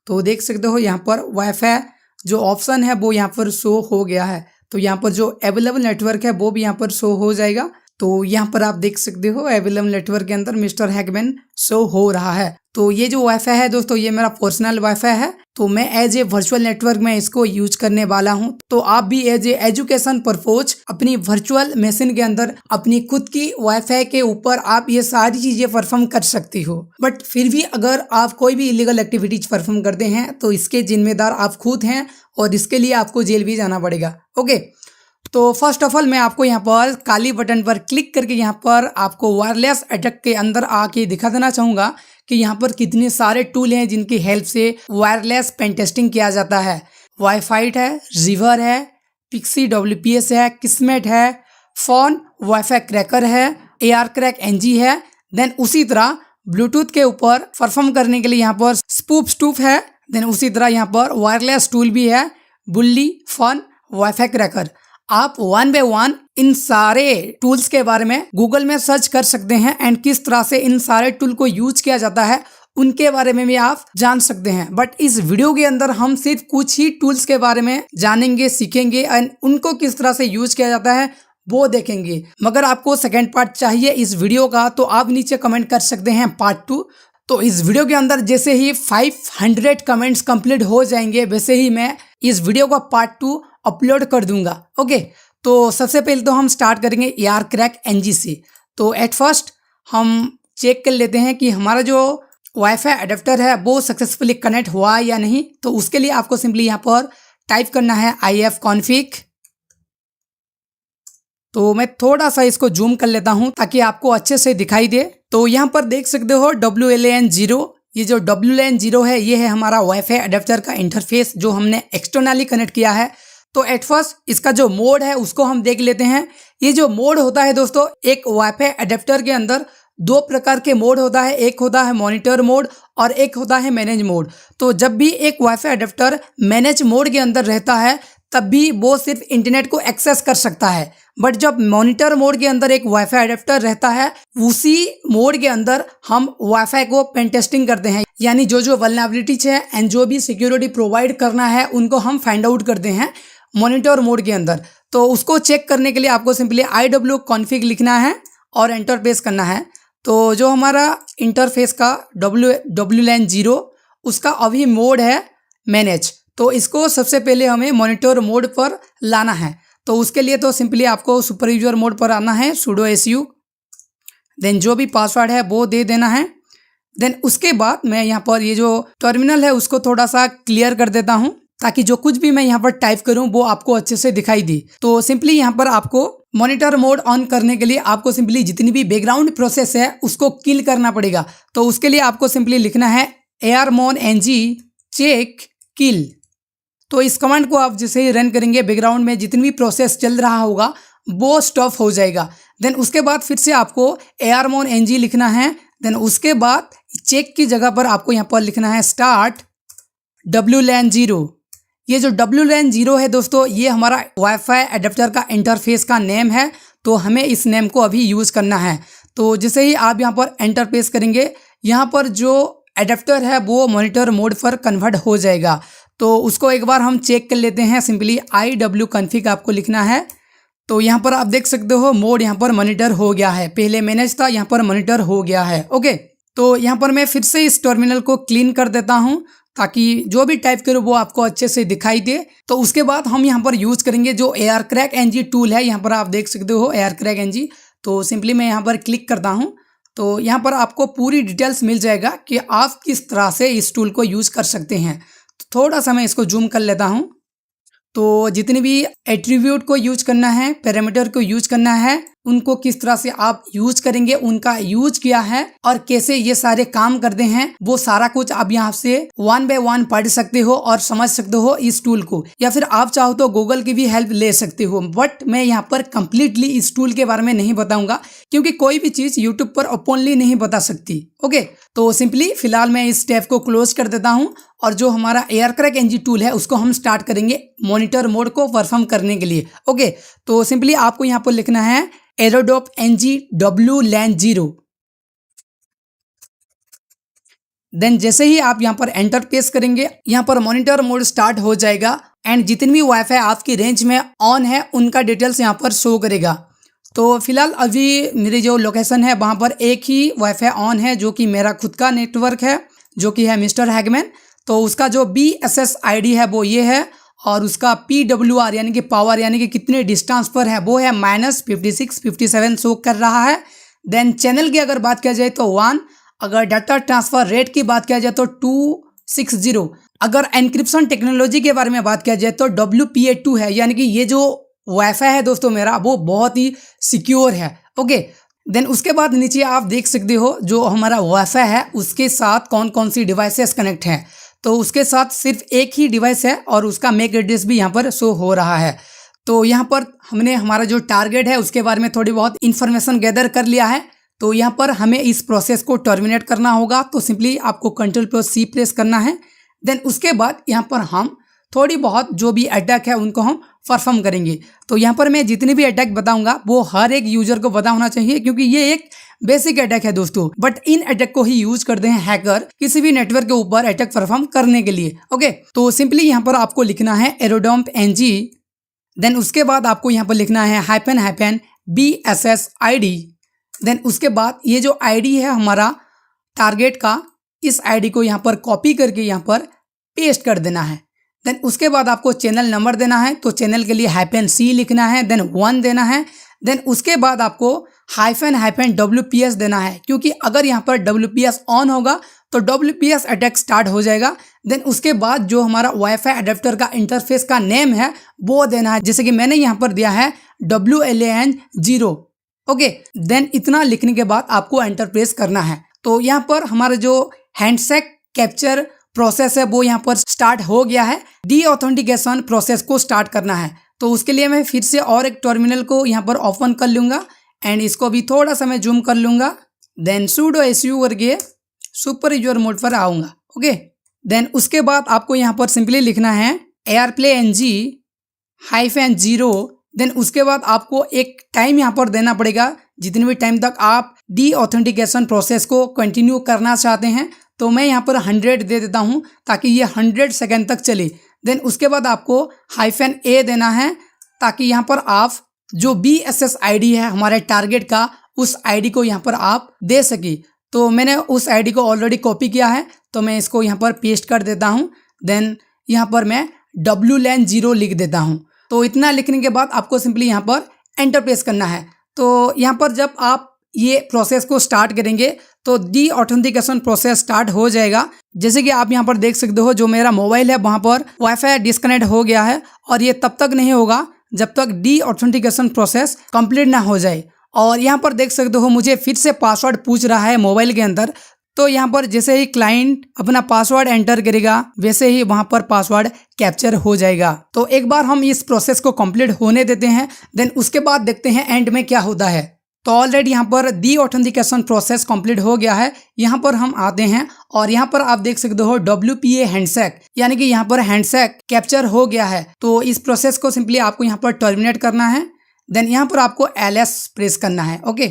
तो देख सकते हो यहाँ पर वाईफाई जो ऑप्शन है वो यहाँ पर शो हो गया है। तो यहाँ पर जो अवेलेबल नेटवर्क है वो भी यहाँ पर शो हो जाएगा। तो यहाँ पर आप देख सकते हो अवेलेबल नेटवर्क के अंदर मिस्टर हैकमैन शो हो रहा है। तो ये जो वाईफाई है दोस्तों, ये मेरा पर्सनल वाईफाई है। तो मैं एज ए वर्चुअल नेटवर्क में इसको यूज करने वाला हूँ। तो आप भी एज ए एजुकेशन पर्पज अपनी वर्चुअल मशीन के अंदर अपनी खुद की वाईफाई के ऊपर आप ये सारी चीजें परफॉर्म कर सकती हो। बट फिर भी अगर आप कोई भी इलीगल एक्टिविटीज परफॉर्म करते हैं तो इसके जिम्मेदार आप खुद हैं, और इसके लिए आपको जेल भी जाना पड़ेगा। ओके, तो फर्स्ट ऑफ ऑल मैं आपको यहाँ पर काली बटन पर क्लिक करके यहाँ पर आपको वायरलेस अटैक के अंदर आके दिखा देना चाहूँगा कि यहाँ पर कितने सारे टूल हैं जिनकी हेल्प से वायरलेस पेन टेस्टिंग किया जाता है। वाईफाई है, रिवर है, पिक्सी WPS है, किस्मेट है, फोन वाईफाई क्रैकर है, AR क्रैक NG है। देन उसी तरह ब्लूटूथ के ऊपर परफॉर्म करने के लिए यहाँ पर स्पूफ स्टूफ है। देन उसी तरह यहाँ पर वायरलेस टूल भी है, बुल्ली, फन, वाईफाई क्रैकर। आप वन बाय वन इन सारे टूल्स के बारे में गूगल में सर्च कर सकते हैं एंड किस तरह से इन सारे टूल को यूज किया जाता है उनके बारे में भी आप जान सकते हैं। बट इस वीडियो के अंदर हम सिर्फ कुछ ही टूल्स के बारे में जानेंगे, सीखेंगे एंड उनको किस तरह से यूज किया जाता है वो देखेंगे। मगर आपको सेकेंड पार्ट चाहिए इस वीडियो का तो आप नीचे कमेंट कर सकते हैं पार्ट 2। तो इस वीडियो के अंदर जैसे ही 500 कमेंट्स कंप्लीट हो जाएंगे वैसे ही मैं इस वीडियो का पार्ट 2 अपलोड कर दूंगा। ओके, तो सबसे पहले तो हम स्टार्ट करेंगे AR क्रैक NG से। तो एट फर्स्ट हम चेक कर लेते हैं कि हमारा जो वाईफाई अडेप्टर है वो सक्सेसफुली कनेक्ट हुआ या नहीं। तो उसके लिए आपको सिंपली यहाँ पर टाइप करना है ifconfig। तो मैं थोड़ा सा इसको जूम कर लेता हूं ताकि आपको अच्छे से दिखाई दे। तो यहाँ पर देख सकते हो WLAN 0, ये जो WLAN 0 है ये है हमारा वाईफाई अडेप्टर का इंटरफेस जो हमने एक्सटर्नली कनेक्ट किया है। तो एट फर्स्ट इसका जो मोड है उसको हम देख लेते हैं। ये जो मोड होता है दोस्तों, एक वाईफाई अडेप्टर के अंदर दो प्रकार के मोड होता है, एक होता है मॉनिटर मोड और एक होता है मैनेज मोड। तो जब भी एक वाईफाई अडेप्टर मैनेज मोड के अंदर रहता है तब भी वो सिर्फ इंटरनेट को एक्सेस कर सकता है। बट जब मॉनिटर मोड के अंदर एक वाईफाई अडेप्टर रहता है उसी मोड के अंदर हम वाईफाई को पेन टेस्टिंग करते हैं, यानी जो वल्नरेबिलिटीज है एंड जो भी सिक्योरिटी प्रोवाइड करना है उनको हम फाइंड आउट करते हैं मॉनिटर मोड के अंदर। तो उसको चेक करने के लिए आपको सिंपली iwconfig लिखना है और एंटर प्रेस करना है। तो जो हमारा इंटरफेस का WLAN 0 उसका अभी मोड है मैनेज। तो इसको सबसे पहले हमें मॉनिटर मोड पर लाना है। तो उसके लिए तो सिंपली आपको सुपर यूजर मोड पर आना है, sudo su, देन जो भी पासवर्ड है वो दे देना है। देन उसके बाद मैं यहाँ पर ये जो टर्मिनल है उसको थोड़ा सा क्लियर कर देता हूँ ताकि जो कुछ भी मैं यहाँ पर टाइप करूँ वो आपको अच्छे से दिखाई दे। तो सिंपली यहाँ पर आपको मॉनिटर मोड ऑन करने के लिए आपको सिंपली जितनी भी बैकग्राउंड प्रोसेस है उसको किल करना पड़ेगा। तो उसके लिए आपको सिंपली लिखना है armon ng check kill। तो इस कमांड को आप जैसे ही रन करेंगे बैकग्राउंड में जितनी भी प्रोसेस चल रहा होगा वो स्टॉप हो जाएगा। देन उसके बाद फिर से आपको armon ng लिखना है। देन उसके बाद चेक की जगह पर आपको यहाँ पर लिखना है स्टार्ट WLAN 0। ये जो WLAN 0 है दोस्तों ये हमारा वाईफाई अडेप्टर का इंटरफेस का नेम है। तो हमें इस नेम को अभी यूज़ करना है। तो जैसे ही आप यहाँ पर एंटर प्रेस करेंगे यहाँ पर जो अडेप्टर है वो मॉनिटर मोड पर कन्वर्ट हो जाएगा। तो उसको एक बार हम चेक कर लेते हैं। सिंपली iwconfig आपको लिखना है। तो यहाँ पर आप देख सकते हो मोड यहाँ पर मॉनिटर हो गया है, पहले मैनेज था यहाँ पर मॉनिटर हो गया है। ओके, तो यहाँ पर मैं फिर से इस टर्मिनल को क्लीन कर देता हूँ ताकि जो भी टाइप करो वो आपको अच्छे से दिखाई दे। तो उसके बाद हम यहाँ पर यूज़ करेंगे जो AR क्रैक NG टूल है। यहाँ पर आप देख सकते हो AR क्रैक NG। तो सिंपली मैं यहाँ पर क्लिक करता हूँ तो यहाँ पर आपको पूरी डिटेल्स मिल जाएगा कि आप किस तरह से इस टूल को यूज़ कर सकते हैं। तो थोड़ा सा मैं इसको जूम कर लेता हूँ। तो जितने भी एट्रीब्यूट को यूज करना है, पैरामीटर को यूज करना है, उनको किस तरह से आप यूज करेंगे, उनका यूज किया है और कैसे ये सारे काम करते हैं वो सारा कुछ आप यहाँ से वन बाय वन पढ़ सकते हो और समझ सकते हो इस टूल को। या फिर आप चाहो तो गूगल की भी हेल्प ले सकते हो। बट मैं यहाँ पर कंप्लीटली इस टूल के बारे में नहीं बताऊंगा क्योंकि कोई भी चीज यूट्यूब पर ओपनली नहीं बता सकती। ओके, तो सिंपली फिलहाल मैं इस टैब को क्लोज कर देता हूँ और जो हमारा AR क्रैक NG टूल है उसको हम स्टार्ट करेंगे मॉनिटर मोड को परफॉर्म करने के लिए। ओके, तो सिंपली आपको यहाँ पर लिखना है aerodop ng WLAN 0। देन जैसे ही आप यहाँ पर एंटर प्रेस करेंगे यहाँ पर मॉनिटर मोड स्टार्ट हो जाएगा एंड जितनी भी वाईफाई आपकी रेंज में ऑन है उनका डिटेल्स यहाँ पर शो करेगा। तो फिलहाल अभी मेरी जो लोकेशन है वहाँ पर एक ही वाईफाई ऑन है जो कि मेरा खुद का नेटवर्क है जो कि है मिस्टर हैगमैन। तो उसका जो BSS ID है वो ये है और उसका PWR यानी कि पावर यानी कि कितने डिस्टेंस पर है वो है -56-57 शो कर रहा है। देन चैनल की अगर बात किया जाए तो 1, अगर डाटा ट्रांसफर रेट की बात किया जाए तो 260। अगर एनक्रिप्शन टेक्नोलॉजी के बारे में बात किया जाए तो WPA2 है, यानी कि ये जो वाईफाई है दोस्तों मेरा वो बहुत ही सिक्योर है। ओके, देन उसके बाद नीचे आप देख सकते हो जो हमारा वाईफाई है उसके साथ कौन कौन सी डिवाइसेस कनेक्ट हैं। तो उसके साथ सिर्फ एक ही डिवाइस है और उसका मैक एड्रेस भी यहाँ पर शो हो रहा है। तो यहाँ पर हमने हमारा जो टारगेट है उसके बारे में थोड़ी बहुत इन्फॉर्मेशन गैदर कर लिया है। तो यहाँ पर हमें इस प्रोसेस को टर्मिनेट करना होगा। तो सिंपली आपको Ctrl+C प्रेस करना है। देन उसके बाद यहाँ पर हम थोड़ी बहुत जो भी अटैक है उनको हम परफॉर्म करेंगे। तो यहाँ पर मैं जितने भी अटैक बताऊंगा वो हर एक यूजर को पता होना चाहिए, क्योंकि ये एक बेसिक अटैक है दोस्तों। बट इन अटैक को ही यूज करते हैं हैकर किसी भी नेटवर्क के ऊपर अटैक परफॉर्म करने के लिए। ओके, तो सिंपली यहाँ पर आपको लिखना है एरोडम्प ng। देन उसके बाद आपको यहाँ पर लिखना है -BSS ID। देन उसके बाद ये जो ID है हमारा टारगेट का, इस ID को यहाँ पर कॉपी करके यहाँ पर पेस्ट कर देना है। देन उसके बाद आपको चैनल नंबर देना है। तो चैनल के लिए -C लिखना है, देन 1 देना है। देन उसके बाद आपको -WPS देना है, क्योंकि अगर यहाँ पर WPS ऑन होगा तो WPS अटैक स्टार्ट हो जाएगा। देन उसके बाद जो हमारा वाईफाई अडेप्टर का इंटरफेस का नेम है वो देना है, जैसे कि मैंने यहाँ पर दिया है WLAN 0। ओके, देन इतना लिखने के बाद आपको एंटर प्रेस करना है। तो यहाँ पर हमारा जो हैंडशेक कैप्चर प्रोसेस है वो यहाँ पर स्टार्ट हो गया है। डीऑथेंटिकेशन प्रोसेस को स्टार्ट करना है। तो उसके लिए मैं फिर से और एक टर्मिनल को यहाँ पर ओपन कर लूँगा एंड इसको भी थोड़ा सा मैं जूम कर लूँगा। देन sudo su करके सुपर यूजर मोड पर आऊँगा। ओके, देन उसके बाद आपको यहाँ पर सिंपली लिखना है airplay-ng-0। देन उसके बाद आपको एक टाइम यहाँ पर देना पड़ेगा, जितने भी टाइम तक आप डीऑथेंटिकेशन प्रोसेस को कंटिन्यू करना चाहते हैं। तो मैं यहाँ पर 100 दे देता हूँ ताकि ये 100 सेकेंड तक चले। देन उसके बाद आपको -A देना है ताकि यहाँ पर आप जो BSS ID है हमारे टारगेट का, उस ID को यहाँ पर आप दे सके। तो मैंने उस ID को ऑलरेडी कॉपी किया है, तो मैं इसको यहाँ पर पेस्ट कर देता हूँ। देन यहाँ पर मैं WLAN 0 लिख देता हूँ। तो इतना लिखने के बाद आपको सिंपली यहाँ पर एंटर प्रेस करना है। तो यहाँ पर जब आप ये प्रोसेस को स्टार्ट करेंगे तो डीऑथेंटिकेशन प्रोसेस स्टार्ट हो जाएगा। जैसे कि आप यहाँ पर देख सकते हो, जो मेरा मोबाइल है वहाँ पर वाईफाई डिस्कनेक्ट हो गया है और ये तब तक नहीं होगा जब तक डीऑथेंटिकेशन प्रोसेस कंप्लीट ना हो जाए। और यहाँ पर देख सकते हो मुझे फिर से पासवर्ड पूछ रहा है मोबाइल के अंदर। तो यहाँ पर जैसे ही क्लाइंट अपना पासवर्ड एंटर करेगा वैसे ही वहाँ पर पासवर्ड कैप्चर हो जाएगा। तो एक बार हम इस प्रोसेस को कंप्लीट होने देते हैं, देन उसके बाद देखते हैं एंड में क्या होता है। तो ऑलरेडी यहाँ पर डीऑथेंटिकेशन प्रोसेस कंप्लीट हो गया है। यहाँ पर हम आते हैं और यहाँ पर आप देख सकते हो WPA हैंडशेक, यानी कि यहाँ पर हैंडशेक कैप्चर हो गया है। तो इस प्रोसेस को सिंपली आपको यहाँ पर टर्मिनेट करना है। देन यहाँ पर आपको LS प्रेस करना है। ओके,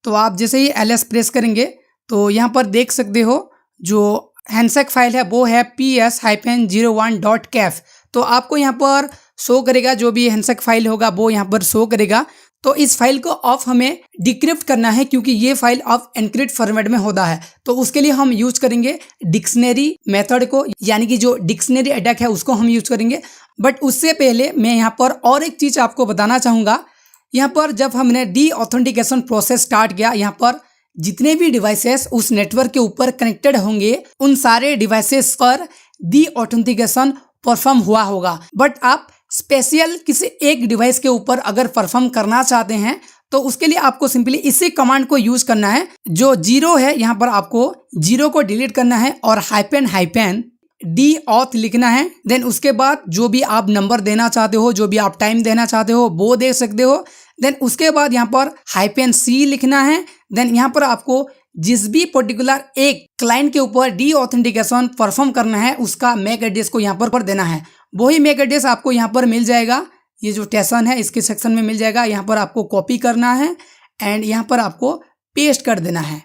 तो आप जैसे ही LS प्रेस करेंगे तो यहाँ पर देख सकते हो जो हैंडशेक फाइल है वो है ps-01.caf। तो आपको यहाँ पर शो करेगा, जो भी हैंडशेक फाइल होगा वो यहाँ पर शो करेगा। तो इस फाइल को ऑफ हमें डिक्रिप्ट करना है, क्योंकि ये फाइल ऑफ एनक्रिप्ट फॉर्मेट में होता है। तो उसके लिए हम यूज करेंगे डिक्शनरी मेथड को, यानी कि जो डिक्शनरी अटैक है उसको हम यूज करेंगे। बट उससे पहले मैं यहाँ पर और एक चीज़ आपको बताना चाहूँगा। यहाँ पर जब हमने डीऑथेंटिकेशन प्रोसेस स्टार्ट किया, यहाँ पर जितने भी डिवाइसेस उस नेटवर्क के ऊपर कनेक्टेड होंगे उन सारे डिवाइसेस पर डीऑथेंटिकेशन परफॉर्म हुआ होगा। बट आप स्पेशल किसी एक डिवाइस के ऊपर अगर परफॉर्म करना चाहते हैं तो उसके लिए आपको सिंपली इसी कमांड को यूज करना है। जो 0 है यहाँ पर आपको 0 को डिलीट करना है और -deauth लिखना है। देन उसके बाद जो भी आप नंबर देना चाहते हो, जो भी आप टाइम देना चाहते हो वो दे सकते हो। देन उसके बाद यहाँ पर -C लिखना है। देन यहाँ पर आपको जिस भी पर्टिकुलर एक क्लाइंट के ऊपर डीऑथेंटिकेशन परफॉर्म करना है उसका मैक एड्रेस को यहाँ पर देना है। वही मैक एड्रेस आपको यहाँ पर मिल जाएगा, ये जो स्टेशन है इसके सेक्शन में मिल जाएगा। यहाँ पर आपको कॉपी करना है एंड यहाँ पर आपको पेस्ट कर देना है।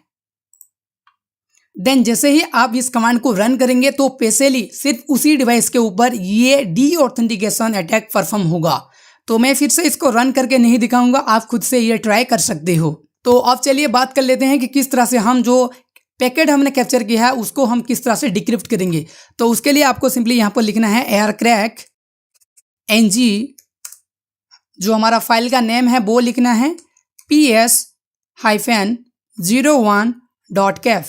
देन जैसे ही आप इस कमांड को रन करेंगे तो स्पेशली सिर्फ उसी डिवाइस के ऊपर ये डीऑथेंटिकेशन अटैक परफॉर्म होगा। तो मैं फिर से इसको रन करके नहीं दिखाऊंगा, आप खुद से ये ट्राई कर सकते हो। तो अब चलिए बात कर लेते हैं कि किस तरह से हम जो पैकेट हमने कैप्चर किया है उसको हम किस तरह से डिक्रिप्ट करेंगे। तो उसके लिए आपको सिंपली यहाँ पर लिखना है aircrack-ng, जो हमारा फाइल का नेम है वो लिखना है ps-01.caf।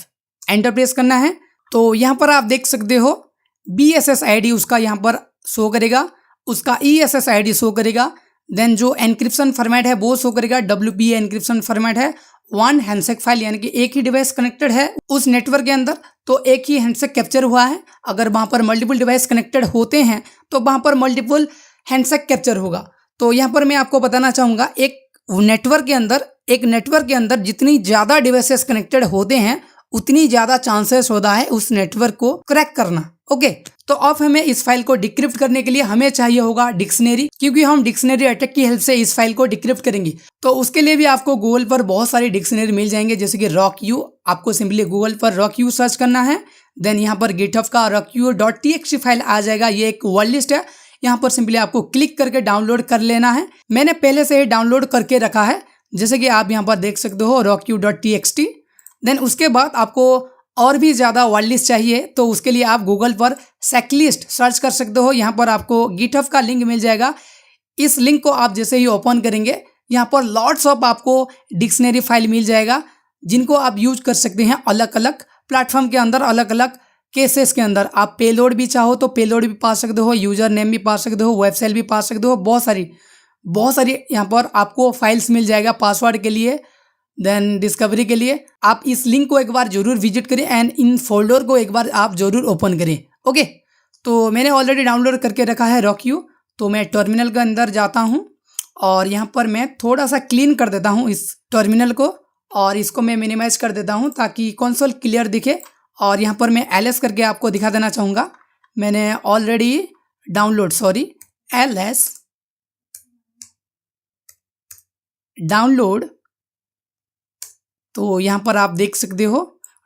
एंटर प्रेस करना है। तो यहाँ पर आप देख सकते हो BSS ID उसका यहाँ पर शो करेगा, उसका ESS ID शो करेगा। देन जो एनक्रिप्शन फॉर्मेट है वो शो करेगा, WPA एनक्रिप्शन फॉर्मेट है, वन हैंडसेक फाइल, यानी कि एक ही डिवाइस कनेक्टेड है उस नेटवर्क के अंदर तो एक ही हैंडसेक कैप्चर हुआ है। अगर वहाँ पर मल्टीपल डिवाइस कनेक्टेड होते हैं तो वहाँ पर मल्टीपल हैंडसेक कैप्चर होगा। तो यहाँ पर मैं आपको बताना चाहूँगा एक नेटवर्क के अंदर जितनी ज़्यादा डिवाइसेस कनेक्टेड होते हैं उतनी ज़्यादा चांसेस होता है उस नेटवर्क को क्रैक करना। ओके, तो अब हमें इस फाइल को डिक्रिप्ट करने के लिए हमें चाहिए होगा डिक्शनरी, क्योंकि हम डिक्शनरी अटैक की हेल्प से इस फाइल को डिक्रिप्ट करेंगे। तो उसके लिए भी आपको गूगल पर बहुत सारी डिक्शनरी मिल जाएंगे, जैसे कि RockU। आपको सिंपली गूगल पर RockU सर्च करना है, देन यहाँ पर गिटहब का rocku.txt फाइल आ जाएगा। ये एक वर्ड लिस्ट है, यहाँ पर सिंपली आपको क्लिक करके डाउनलोड कर लेना है। मैंने पहले से ही डाउनलोड करके रखा है, जैसे कि आप यहाँ पर देख सकते हो rocku.txt। देन उसके बाद आपको और भी ज़्यादा वर्ड लिस्ट चाहिए तो उसके लिए आप गूगल पर सेकलिस्ट सर्च कर सकते हो। यहाँ पर आपको गिटहब का लिंक मिल जाएगा। इस लिंक को आप जैसे ही ओपन करेंगे यहाँ पर लॉट्स ऑफ आपको डिक्शनरी फाइल मिल जाएगा, जिनको आप यूज कर सकते हैं अलग अलग प्लेटफॉर्म के अंदर, अलग अलग केसेस के अंदर। आप पेलोड भी चाहो तो पेलोड भी पा सकते हो, यूजर नेम भी पा सकते हो, वेबसाइट भी पा सकते हो, बहुत सारी यहाँ पर आपको फाइल्स मिल जाएगा पासवर्ड के लिए, देन डिस्कवरी के लिए। आप इस लिंक को एक बार जरूर विजिट करें एंड इन फोल्डर को एक बार आप जरूर ओपन करें। ओके, तो मैंने ऑलरेडी डाउनलोड करके रखा है RockU। तो मैं टर्मिनल के अंदर जाता हूं और यहाँ पर मैं थोड़ा सा क्लीन कर देता हूं इस टर्मिनल को, और इसको मैं मिनिमाइज कर देता हूं ताकि कंसोल क्लियर दिखे। और यहाँ पर मैं ls करके आपको दिखा देना चाहूँगा। मैंने ऑलरेडी ls डाउनलोड, तो यहाँ पर आप देख सकते हो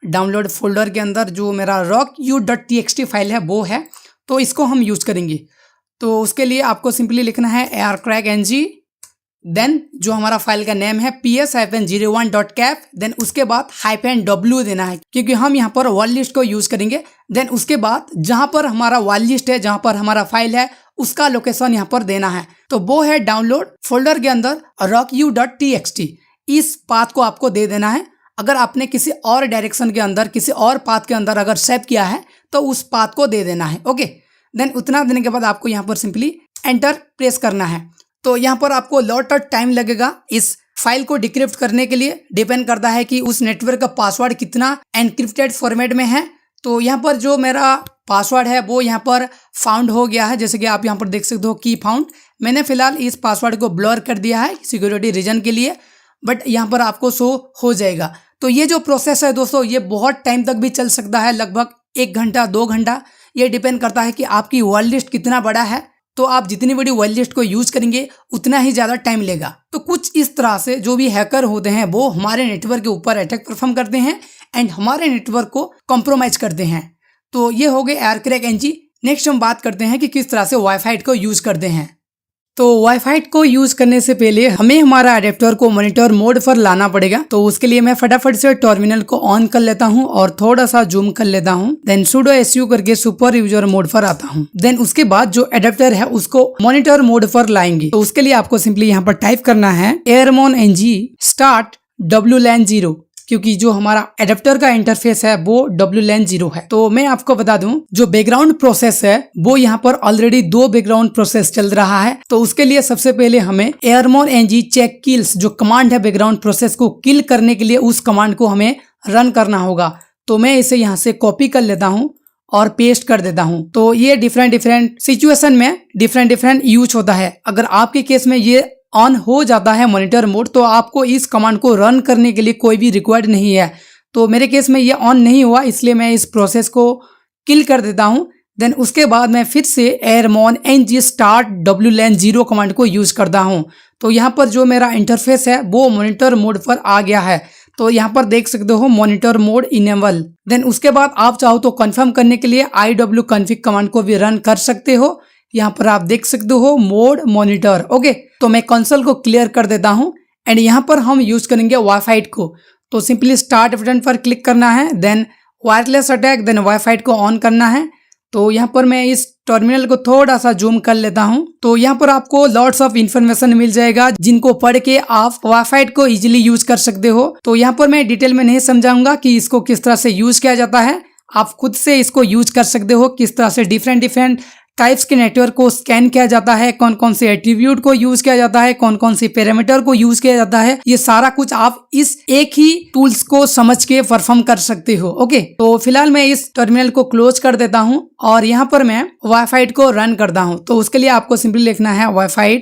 डाउनलोड फोल्डर के अंदर जो मेरा rocku.txt फाइल है वो है, तो इसको हम यूज करेंगे। तो उसके लिए आपको सिंपली लिखना है arcrackng, देन जो हमारा फाइल का नेम है ps-01.cap, देन उसके बाद -w देना है, क्योंकि हम यहाँ पर वर्ड लिस्ट को यूज करेंगे। देन उसके बाद जहाँ पर हमारा वर्ड लिस्ट है, जहाँ पर हमारा फाइल है, उसका लोकेशन यहाँ पर देना है। तो वो है डाउनलोड फोल्डर के अंदर rocku.txt। इस पाथ को आपको दे देना है। अगर आपने किसी और डायरेक्शन के अंदर, किसी और पाथ के अंदर अगर सेव किया है तो उस पाथ को दे देना है। ओके, देन उतना देने के बाद आपको यहाँ पर सिंपली एंटर प्रेस करना है। तो यहाँ पर आपको लॉट ऑफ टाइम लगेगा इस फाइल को डिक्रिप्ट करने के लिए। डिपेंड करता है कि उस नेटवर्क का पासवर्ड कितना एनक्रिप्टेड फॉर्मेट में है। तो यहाँ पर जो मेरा पासवर्ड है वो यहाँ पर फाउंड हो गया है, जैसे कि आप यहाँ पर देख सकते हो की फाउंड। मैंने फिलहाल इस पासवर्ड को ब्लर कर दिया है सिक्योरिटी रीजन के लिए, बट यहाँ पर आपको शो हो जाएगा। तो ये जो प्रोसेस है दोस्तों, ये बहुत टाइम तक भी चल सकता है, लगभग 1 घंटा 2 घंटा। ये डिपेंड करता है कि आपकी वर्ड लिस्ट कितना बड़ा है। तो आप जितनी बड़ी वर्ड लिस्ट को यूज करेंगे उतना ही ज़्यादा टाइम लेगा। तो कुछ इस तरह से जो भी हैकर होते हैं वो हमारे नेटवर्क के ऊपर अटैक परफॉर्म करते हैं एंड हमारे नेटवर्क को कॉम्प्रोमाइज करते हैं। तो ये हो गए arcrackng। नेक्स्ट हम बात करते हैं कि किस तरह से वाईफाई को यूज करते हैं। तो वाईफाई को यूज करने से पहले हमें हमारा अडेप्टर को मॉनिटर मोड पर लाना पड़ेगा। तो उसके लिए मैं फटाफट से टर्मिनल को ऑन कर लेता हूं और थोड़ा सा जूम कर लेता हूं। देन sudo su करके सुपर यूजर मोड पर आता हूं। देन उसके बाद जो अडेप्टर है उसको मॉनिटर मोड पर लाएंगे। तो उसके लिए आपको सिंपली यहाँ पर टाइप करना है airmon-ng start WLAN 0, क्योंकि जो हमारा एडेप्टर का इंटरफेस है वो WLAN 0 है। तो मैं आपको बता दूं, जो बैकग्राउंड प्रोसेस है वो यहाँ पर ऑलरेडी 2 बैकग्राउंड प्रोसेस चल रहा है। तो उसके लिए सबसे पहले हमें airmon-ng check kills जो कमांड है बैकग्राउंड प्रोसेस को किल करने के लिए, उस कमांड को हमें रन करना होगा। तो मैं इसे यहाँ से कॉपी कर लेता हूँ और पेस्ट कर देता हूँ। तो ये डिफरेंट सिचुएशन में डिफरेंट यूज होता है। अगर आपके केस में ये ऑन हो जाता है मॉनिटर मोड, तो आपको इस कमांड को रन करने के लिए कोई भी रिक्वायर्ड नहीं है। तो मेरे केस में ये ऑन नहीं हुआ, इसलिए मैं इस प्रोसेस को किल कर देता हूं। देन उसके बाद मैं फिर से airmon-ng start WLAN 0 कमांड को यूज करता हूं। तो यहाँ पर जो मेरा इंटरफेस है वो मॉनिटर मोड पर आ गया है। तो यहाँ पर देख सकते हो मॉनिटर मोड इनेबल। देन उसके बाद आप चाहो तो कंफर्म करने के लिए iwconfig कमांड को भी रन कर सकते हो। यहाँ पर आप देख सकते हो मोड मॉनिटर। ओके, तो मैं कंसोल को क्लियर कर देता हूँ एंड यहाँ पर हम यूज करेंगे वाईफाई को। तो सिंपली स्टार्ट बटन पर क्लिक करना है, then wireless attack, then wifi को ऑन करना है। तो यहाँ पर मैं इस टर्मिनल को थोड़ा सा जूम कर लेता हूँ। तो यहाँ पर आपको लॉट्स ऑफ इन्फॉर्मेशन मिल जाएगा जिनको पढ़ के आप वाईफाई को इजीली यूज कर सकते हो। तो यहाँ पर मैं डिटेल में नहीं समझाऊंगा कि इसको किस तरह से यूज किया जाता है, आप खुद से इसको यूज कर सकते हो। किस तरह से डिफरेंट टाइप्स के नेटवर्क को स्कैन किया जाता है, कौन कौन से एट्रीब्यूट को यूज किया जाता है, कौन कौन से पैरामीटर को यूज किया जाता है, ये सारा कुछ आप इस एक ही टूल्स को समझ के परफॉर्म कर सकते हो। ओके, तो फिलहाल मैं इस टर्मिनल को क्लोज कर देता हूं और यहाँ पर मैं वाईफाई को रन करता हूं। तो उसके लिए आपको सिंपली लिखना है वाईफाई।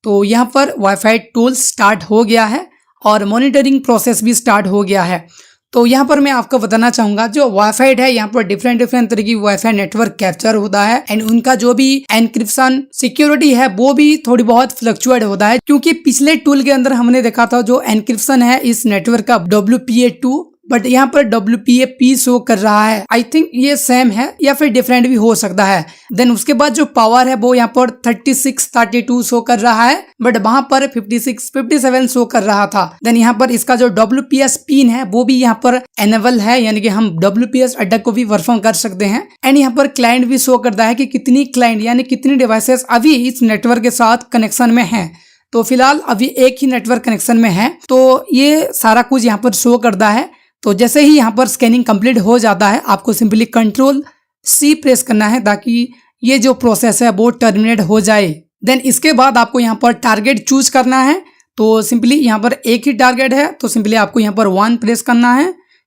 तो यहाँ पर वाईफाई टूल स्टार्ट हो गया है और मॉनिटरिंग प्रोसेस भी स्टार्ट हो गया है। तो यहाँ पर मैं आपको बताना चाहूंगा, जो वाईफाई है यहाँ पर डिफरेंट तरह की वाईफाई नेटवर्क कैप्चर होता है एंड उनका जो भी एनक्रिप्शन सिक्योरिटी है वो भी थोड़ी बहुत फ्लक्चुएट होता है, क्योंकि पिछले टूल के अंदर हमने देखा था जो एनक्रिप्शन है इस नेटवर्क का WPA2, बट यहाँ पर WPA-P शो कर रहा है। आई थिंक ये सेम है या फिर डिफरेंट भी हो सकता है। देन उसके बाद जो पावर है वो यहाँ पर 3632 शो कर रहा है, बट वहां पर 5657 शो कर रहा था। देन यहाँ पर इसका जो WPS पिन है वो भी यहाँ पर एनेबल है, यानी कि हम WPS अटैक को भी परफॉर्म कर सकते हैं। एंड यहाँ पर क्लाइंट भी शो करता है कि कितनी क्लाइंट यानी कितनी डिवाइसेस अभी इस नेटवर्क के साथ कनेक्शन में है। तो फिलहाल अभी एक ही नेटवर्क कनेक्शन में है, तो ये सारा कुछ यहाँ पर शो करता है। तो जैसे ही यहाँ पर स्कैनिंग कंप्लीट हो जाता है, आपको सिंपली Ctrl+C प्रेस करना है ताकि ये जो प्रोसेस है वो टर्मिनेट हो जाए। देन इसके बाद आपको यहाँ पर टारगेट चूज करना है। तो सिंपली यहाँ पर एक ही टारगेट है तो सिंपली आपको यहाँ पर 1 प्रेस करना है।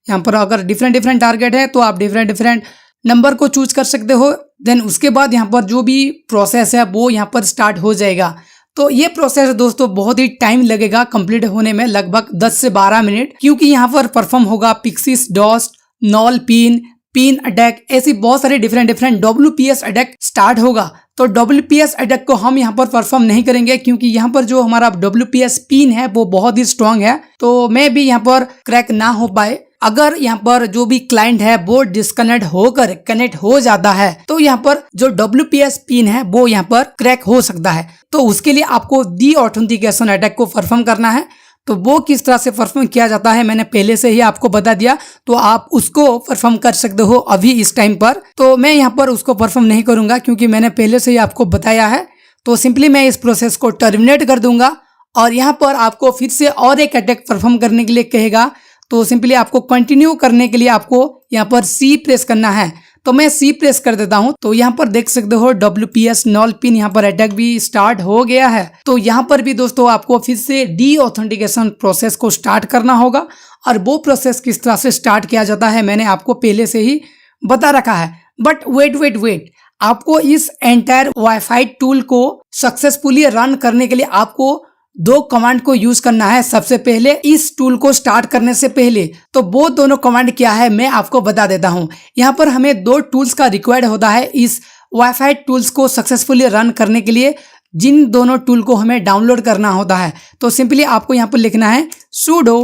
यहाँ पर अगर डिफरेंट टारगेट है तो आप डिफरेंट नंबर को चूज कर सकते हो। देन उसके बाद यहाँ पर जो भी प्रोसेस है वो यहाँ पर स्टार्ट हो जाएगा। तो ये प्रोसेस दोस्तों बहुत ही टाइम लगेगा कंप्लीट होने में, लगभग 10 से 12 मिनट, क्योंकि यहाँ पर परफॉर्म होगा पिक्सिस डॉस्ट, नॉल पिन अटैक, ऐसी बहुत सारे डिफरेंट WPS अटैक स्टार्ट होगा। तो WPS अटैक को हम यहाँ पर परफॉर्म नहीं करेंगे क्योंकि यहाँ पर जो हमारा WPS पिन है वो बहुत ही स्ट्रांग है, तो मैं भी यहाँ पर क्रैक ना हो पाए। अगर यहाँ पर जो भी क्लाइंट है वो डिस्कनेक्ट होकर कनेक्ट हो जाता है तो यहाँ पर जो WPS पिन है वो यहाँ पर क्रैक हो सकता है। तो उसके लिए आपको डी ऑथेंटिकेशन अटैक को परफॉर्म करना है। तो वो किस तरह से परफॉर्म किया जाता है मैंने पहले से ही आपको बता दिया, तो आप उसको परफॉर्म कर सकते हो अभी इस टाइम पर। तो मैं यहाँ पर उसको परफॉर्म नहीं करूंगा क्योंकि मैंने पहले से ही आपको बताया है। तो सिंपली मैं इस प्रोसेस को टर्मिनेट कर दूंगा और यहाँ पर आपको फिर से और एक अटैक परफॉर्म करने के लिए कहेगा। तो सिंपली आपको कंटिन्यू करने के लिए आपको यहाँ पर C प्रेस करना है। तो मैं C प्रेस कर देता हूं। तो यहाँ पर देख सकते हो WPS नॉल पिन यहाँ पर अटैक भी स्टार्ट हो गया है। तो यहाँ पर भी दोस्तों आपको फिर से डी ऑथेंटिकेशन प्रोसेस को स्टार्ट करना होगा और वो प्रोसेस किस तरह से स्टार्ट किया जाता है मैंने आपको पहले से ही बता रखा है। बट वेट, आपको इस एंटायर वाईफाई टूल को सक्सेसफुली रन करने के लिए आपको 2 कमांड को यूज करना है। सबसे पहले इस टूल को स्टार्ट करने से पहले, तो वो दोनों कमांड क्या है मैं आपको बता देता हूं। यहाँ पर हमें 2 टूल्स का रिक्वायर्ड होता है इस वाईफाई टूल्स को सक्सेसफुली रन करने के लिए, जिन दोनों टूल को हमें डाउनलोड करना होता है। तो सिंपली आपको यहाँ पर लिखना है sudo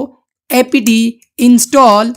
apt install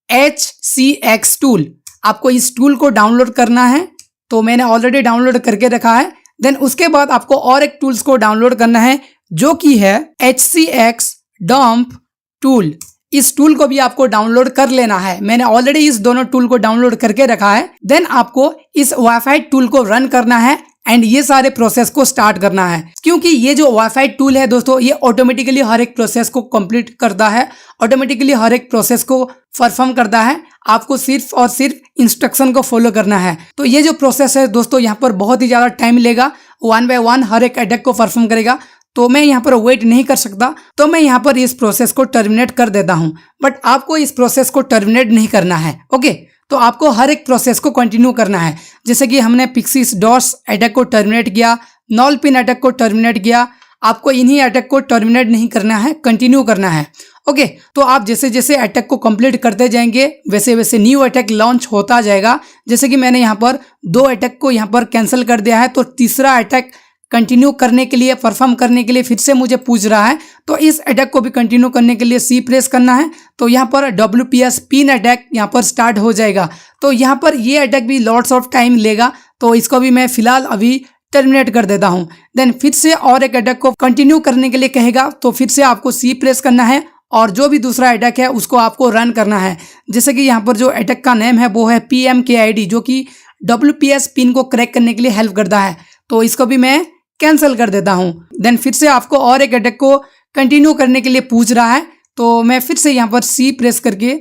hcx tool। आपको इस टूल को डाउनलोड करना है, तो मैंने ऑलरेडी डाउनलोड करके रखा है। देन उसके बाद आपको और एक टूल्स को डाउनलोड करना है जो कि है hcx dump टूल। इस टूल को भी आपको डाउनलोड कर लेना है। मैंने ऑलरेडी इस दोनों टूल को डाउनलोड करके रखा है। देन आपको इस वाईफाई टूल को रन करना है एंड ये सारे प्रोसेस को स्टार्ट करना है, क्योंकि ये जो वाईफाई टूल है दोस्तों ये ऑटोमेटिकली हर एक प्रोसेस को कंप्लीट करता है, ऑटोमेटिकली हर एक प्रोसेस को परफॉर्म करता है। आपको सिर्फ और सिर्फ इंस्ट्रक्शन को फॉलो करना है। तो ये जो प्रोसेस है दोस्तों यहाँ पर बहुत ही ज्यादा टाइम लेगा, 1 बाय 1 हर एक अटैक को परफॉर्म करेगा। तो मैं यहाँ पर वेट नहीं कर सकता, तो मैं यहाँ पर इस प्रोसेस को टर्मिनेट कर देता हूँ। बट आपको इस प्रोसेस को टर्मिनेट नहीं करना है। ओके, तो आपको हर एक प्रोसेस को कंटिन्यू करना है। जैसे कि हमने पिक्सिस डॉस अटैक को टर्मिनेट किया, नॉल पिन अटैक को टर्मिनेट किया, आपको इन्हीं अटैक को टर्मिनेट नहीं करना है, कंटिन्यू करना है। ओके, तो आप जैसे जैसे अटैक को कंप्लीट करते जाएंगे वैसे वैसे न्यू अटैक लॉन्च होता जाएगा। जैसे कि मैंने यहाँ पर 2 अटैक को यहाँ पर कैंसिल कर दिया है, तो तीसरा अटैक कंटिन्यू करने के लिए, परफॉर्म करने के लिए फिर से मुझे पूछ रहा है। तो इस अटैक को भी कंटिन्यू करने के लिए C प्रेस करना है। तो यहाँ पर WPS पिन अटैक यहाँ पर स्टार्ट हो जाएगा। तो यहाँ पर ये अटैक भी लॉट्स ऑफ टाइम लेगा, तो इसको भी मैं फिलहाल अभी टर्मिनेट कर देता हूँ। देन फिर से और एक अटैक को कंटिन्यू करने के लिए कहेगा, तो फिर से आपको C प्रेस करना है और जो भी दूसरा अटैक है उसको आपको रन करना है। जैसे कि यहाँ पर जो अटैक का नेम है वो है PMKID, जो कि WPS पिन को क्रैक करने के लिए हेल्प करता है। तो इसको भी मैं कैंसिल कर देता हूं। देन फिर से आपको और एक अटैक को कंटिन्यू करने के लिए पूछ रहा है, तो मैं फिर से यहाँ पर C प्रेस करके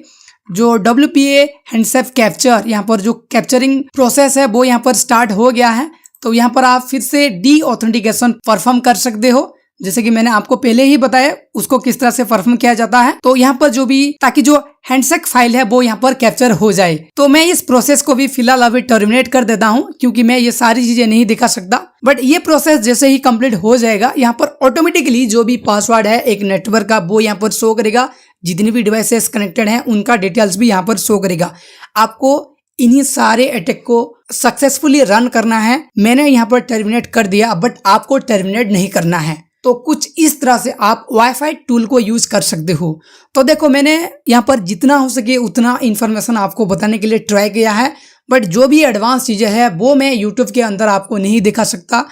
जो WPA हैंडसेफ कैप्चर, यहाँ पर जो कैप्चरिंग प्रोसेस है वो यहाँ पर स्टार्ट हो गया है। तो यहाँ पर आप फिर से डी ऑथेंटिकेशन परफॉर्म कर सकते हो, जैसे कि मैंने आपको पहले ही बताया उसको किस तरह से परफॉर्म किया जाता है। तो यहाँ पर जो भी ताकि जो हैंडशेक फाइल है वो यहाँ पर कैप्चर हो जाए, तो मैं इस प्रोसेस को भी फिलहाल अभी टर्मिनेट कर देता हूँ क्योंकि मैं ये सारी चीजें नहीं दिखा सकता। बट ये प्रोसेस जैसे ही कंप्लीट हो जाएगा यहाँ पर ऑटोमेटिकली जो भी पासवर्ड है एक नेटवर्क का वो यहाँ पर शो करेगा, जितनी भी डिवाइसेस कनेक्टेड हैं उनका डिटेल्स भी यहाँ पर शो करेगा। आपको इन्हीं सारे अटैक को सक्सेसफुली रन करना है। मैंने यहाँ पर टर्मिनेट कर दिया, बट आपको टर्मिनेट नहीं करना है। तो कुछ इस तरह से आप वाईफाई टूल को यूज कर सकते हो। तो देखो मैंने यहाँ पर जितना हो सके उतना इन्फॉर्मेशन आपको बताने के लिए ट्राई किया है, बट जो भी एडवांस चीजें हैं वो मैं यूट्यूब के अंदर आपको नहीं दिखा सकता।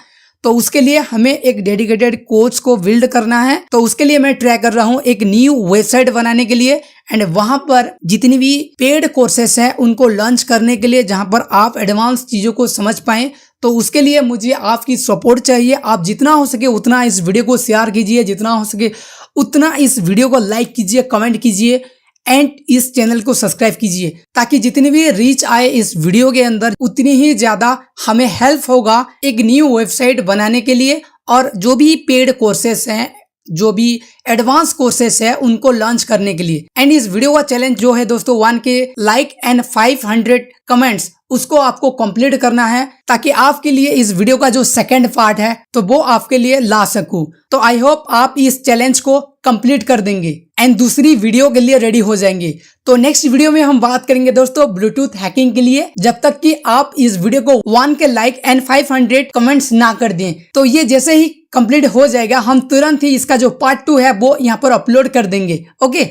तो उसके लिए हमें एक डेडिकेटेड कोर्स को बिल्ड करना है। तो उसके लिए मैं ट्राई कर रहा हूँ एक न्यू वेबसाइट बनाने के लिए, एंड वहां पर जितनी भी पेड कोर्सेस हैं उनको लॉन्च करने के लिए, जहां पर आप एडवांस चीजों को समझ पाएं। तो उसके लिए मुझे आपकी सपोर्ट चाहिए। आप जितना हो सके उतना इस वीडियो को शेयर कीजिए, जितना हो सके उतना इस वीडियो को लाइक कीजिए, कमेंट कीजिए एंड इस चैनल को सब्सक्राइब कीजिए, ताकि जितनी भी रीच आए इस वीडियो के अंदर उतनी ही ज्यादा हमें हेल्प होगा एक न्यू वेबसाइट बनाने के लिए, और जो भी पेड कोर्सेस हैं, जो भी एडवांस कोर्सेस है उनको लॉन्च करने के लिए। एंड इस वीडियो का चैलेंज जो है दोस्तों 1K लाइक एंड 500 कमेंट्स, उसको आपको कंप्लीट करना है, ताकि आपके लिए इस वीडियो का जो सेकंड पार्ट है तो वो आपके लिए ला सकूं। तो आई होप आप इस चैलेंज को कंप्लीट कर देंगे एंड दूसरी वीडियो के लिए रेडी हो जाएंगे। तो नेक्स्ट वीडियो में हम बात करेंगे दोस्तों ब्लूटूथ हैकिंग के लिए, जब तक कि आप इस वीडियो को 1K लाइक एंड 500 कमेंट्स ना कर दें। तो ये जैसे ही कंप्लीट हो जाएगा हम तुरंत ही इसका जो पार्ट 2 है वो यहाँ पर अपलोड कर देंगे। ओके।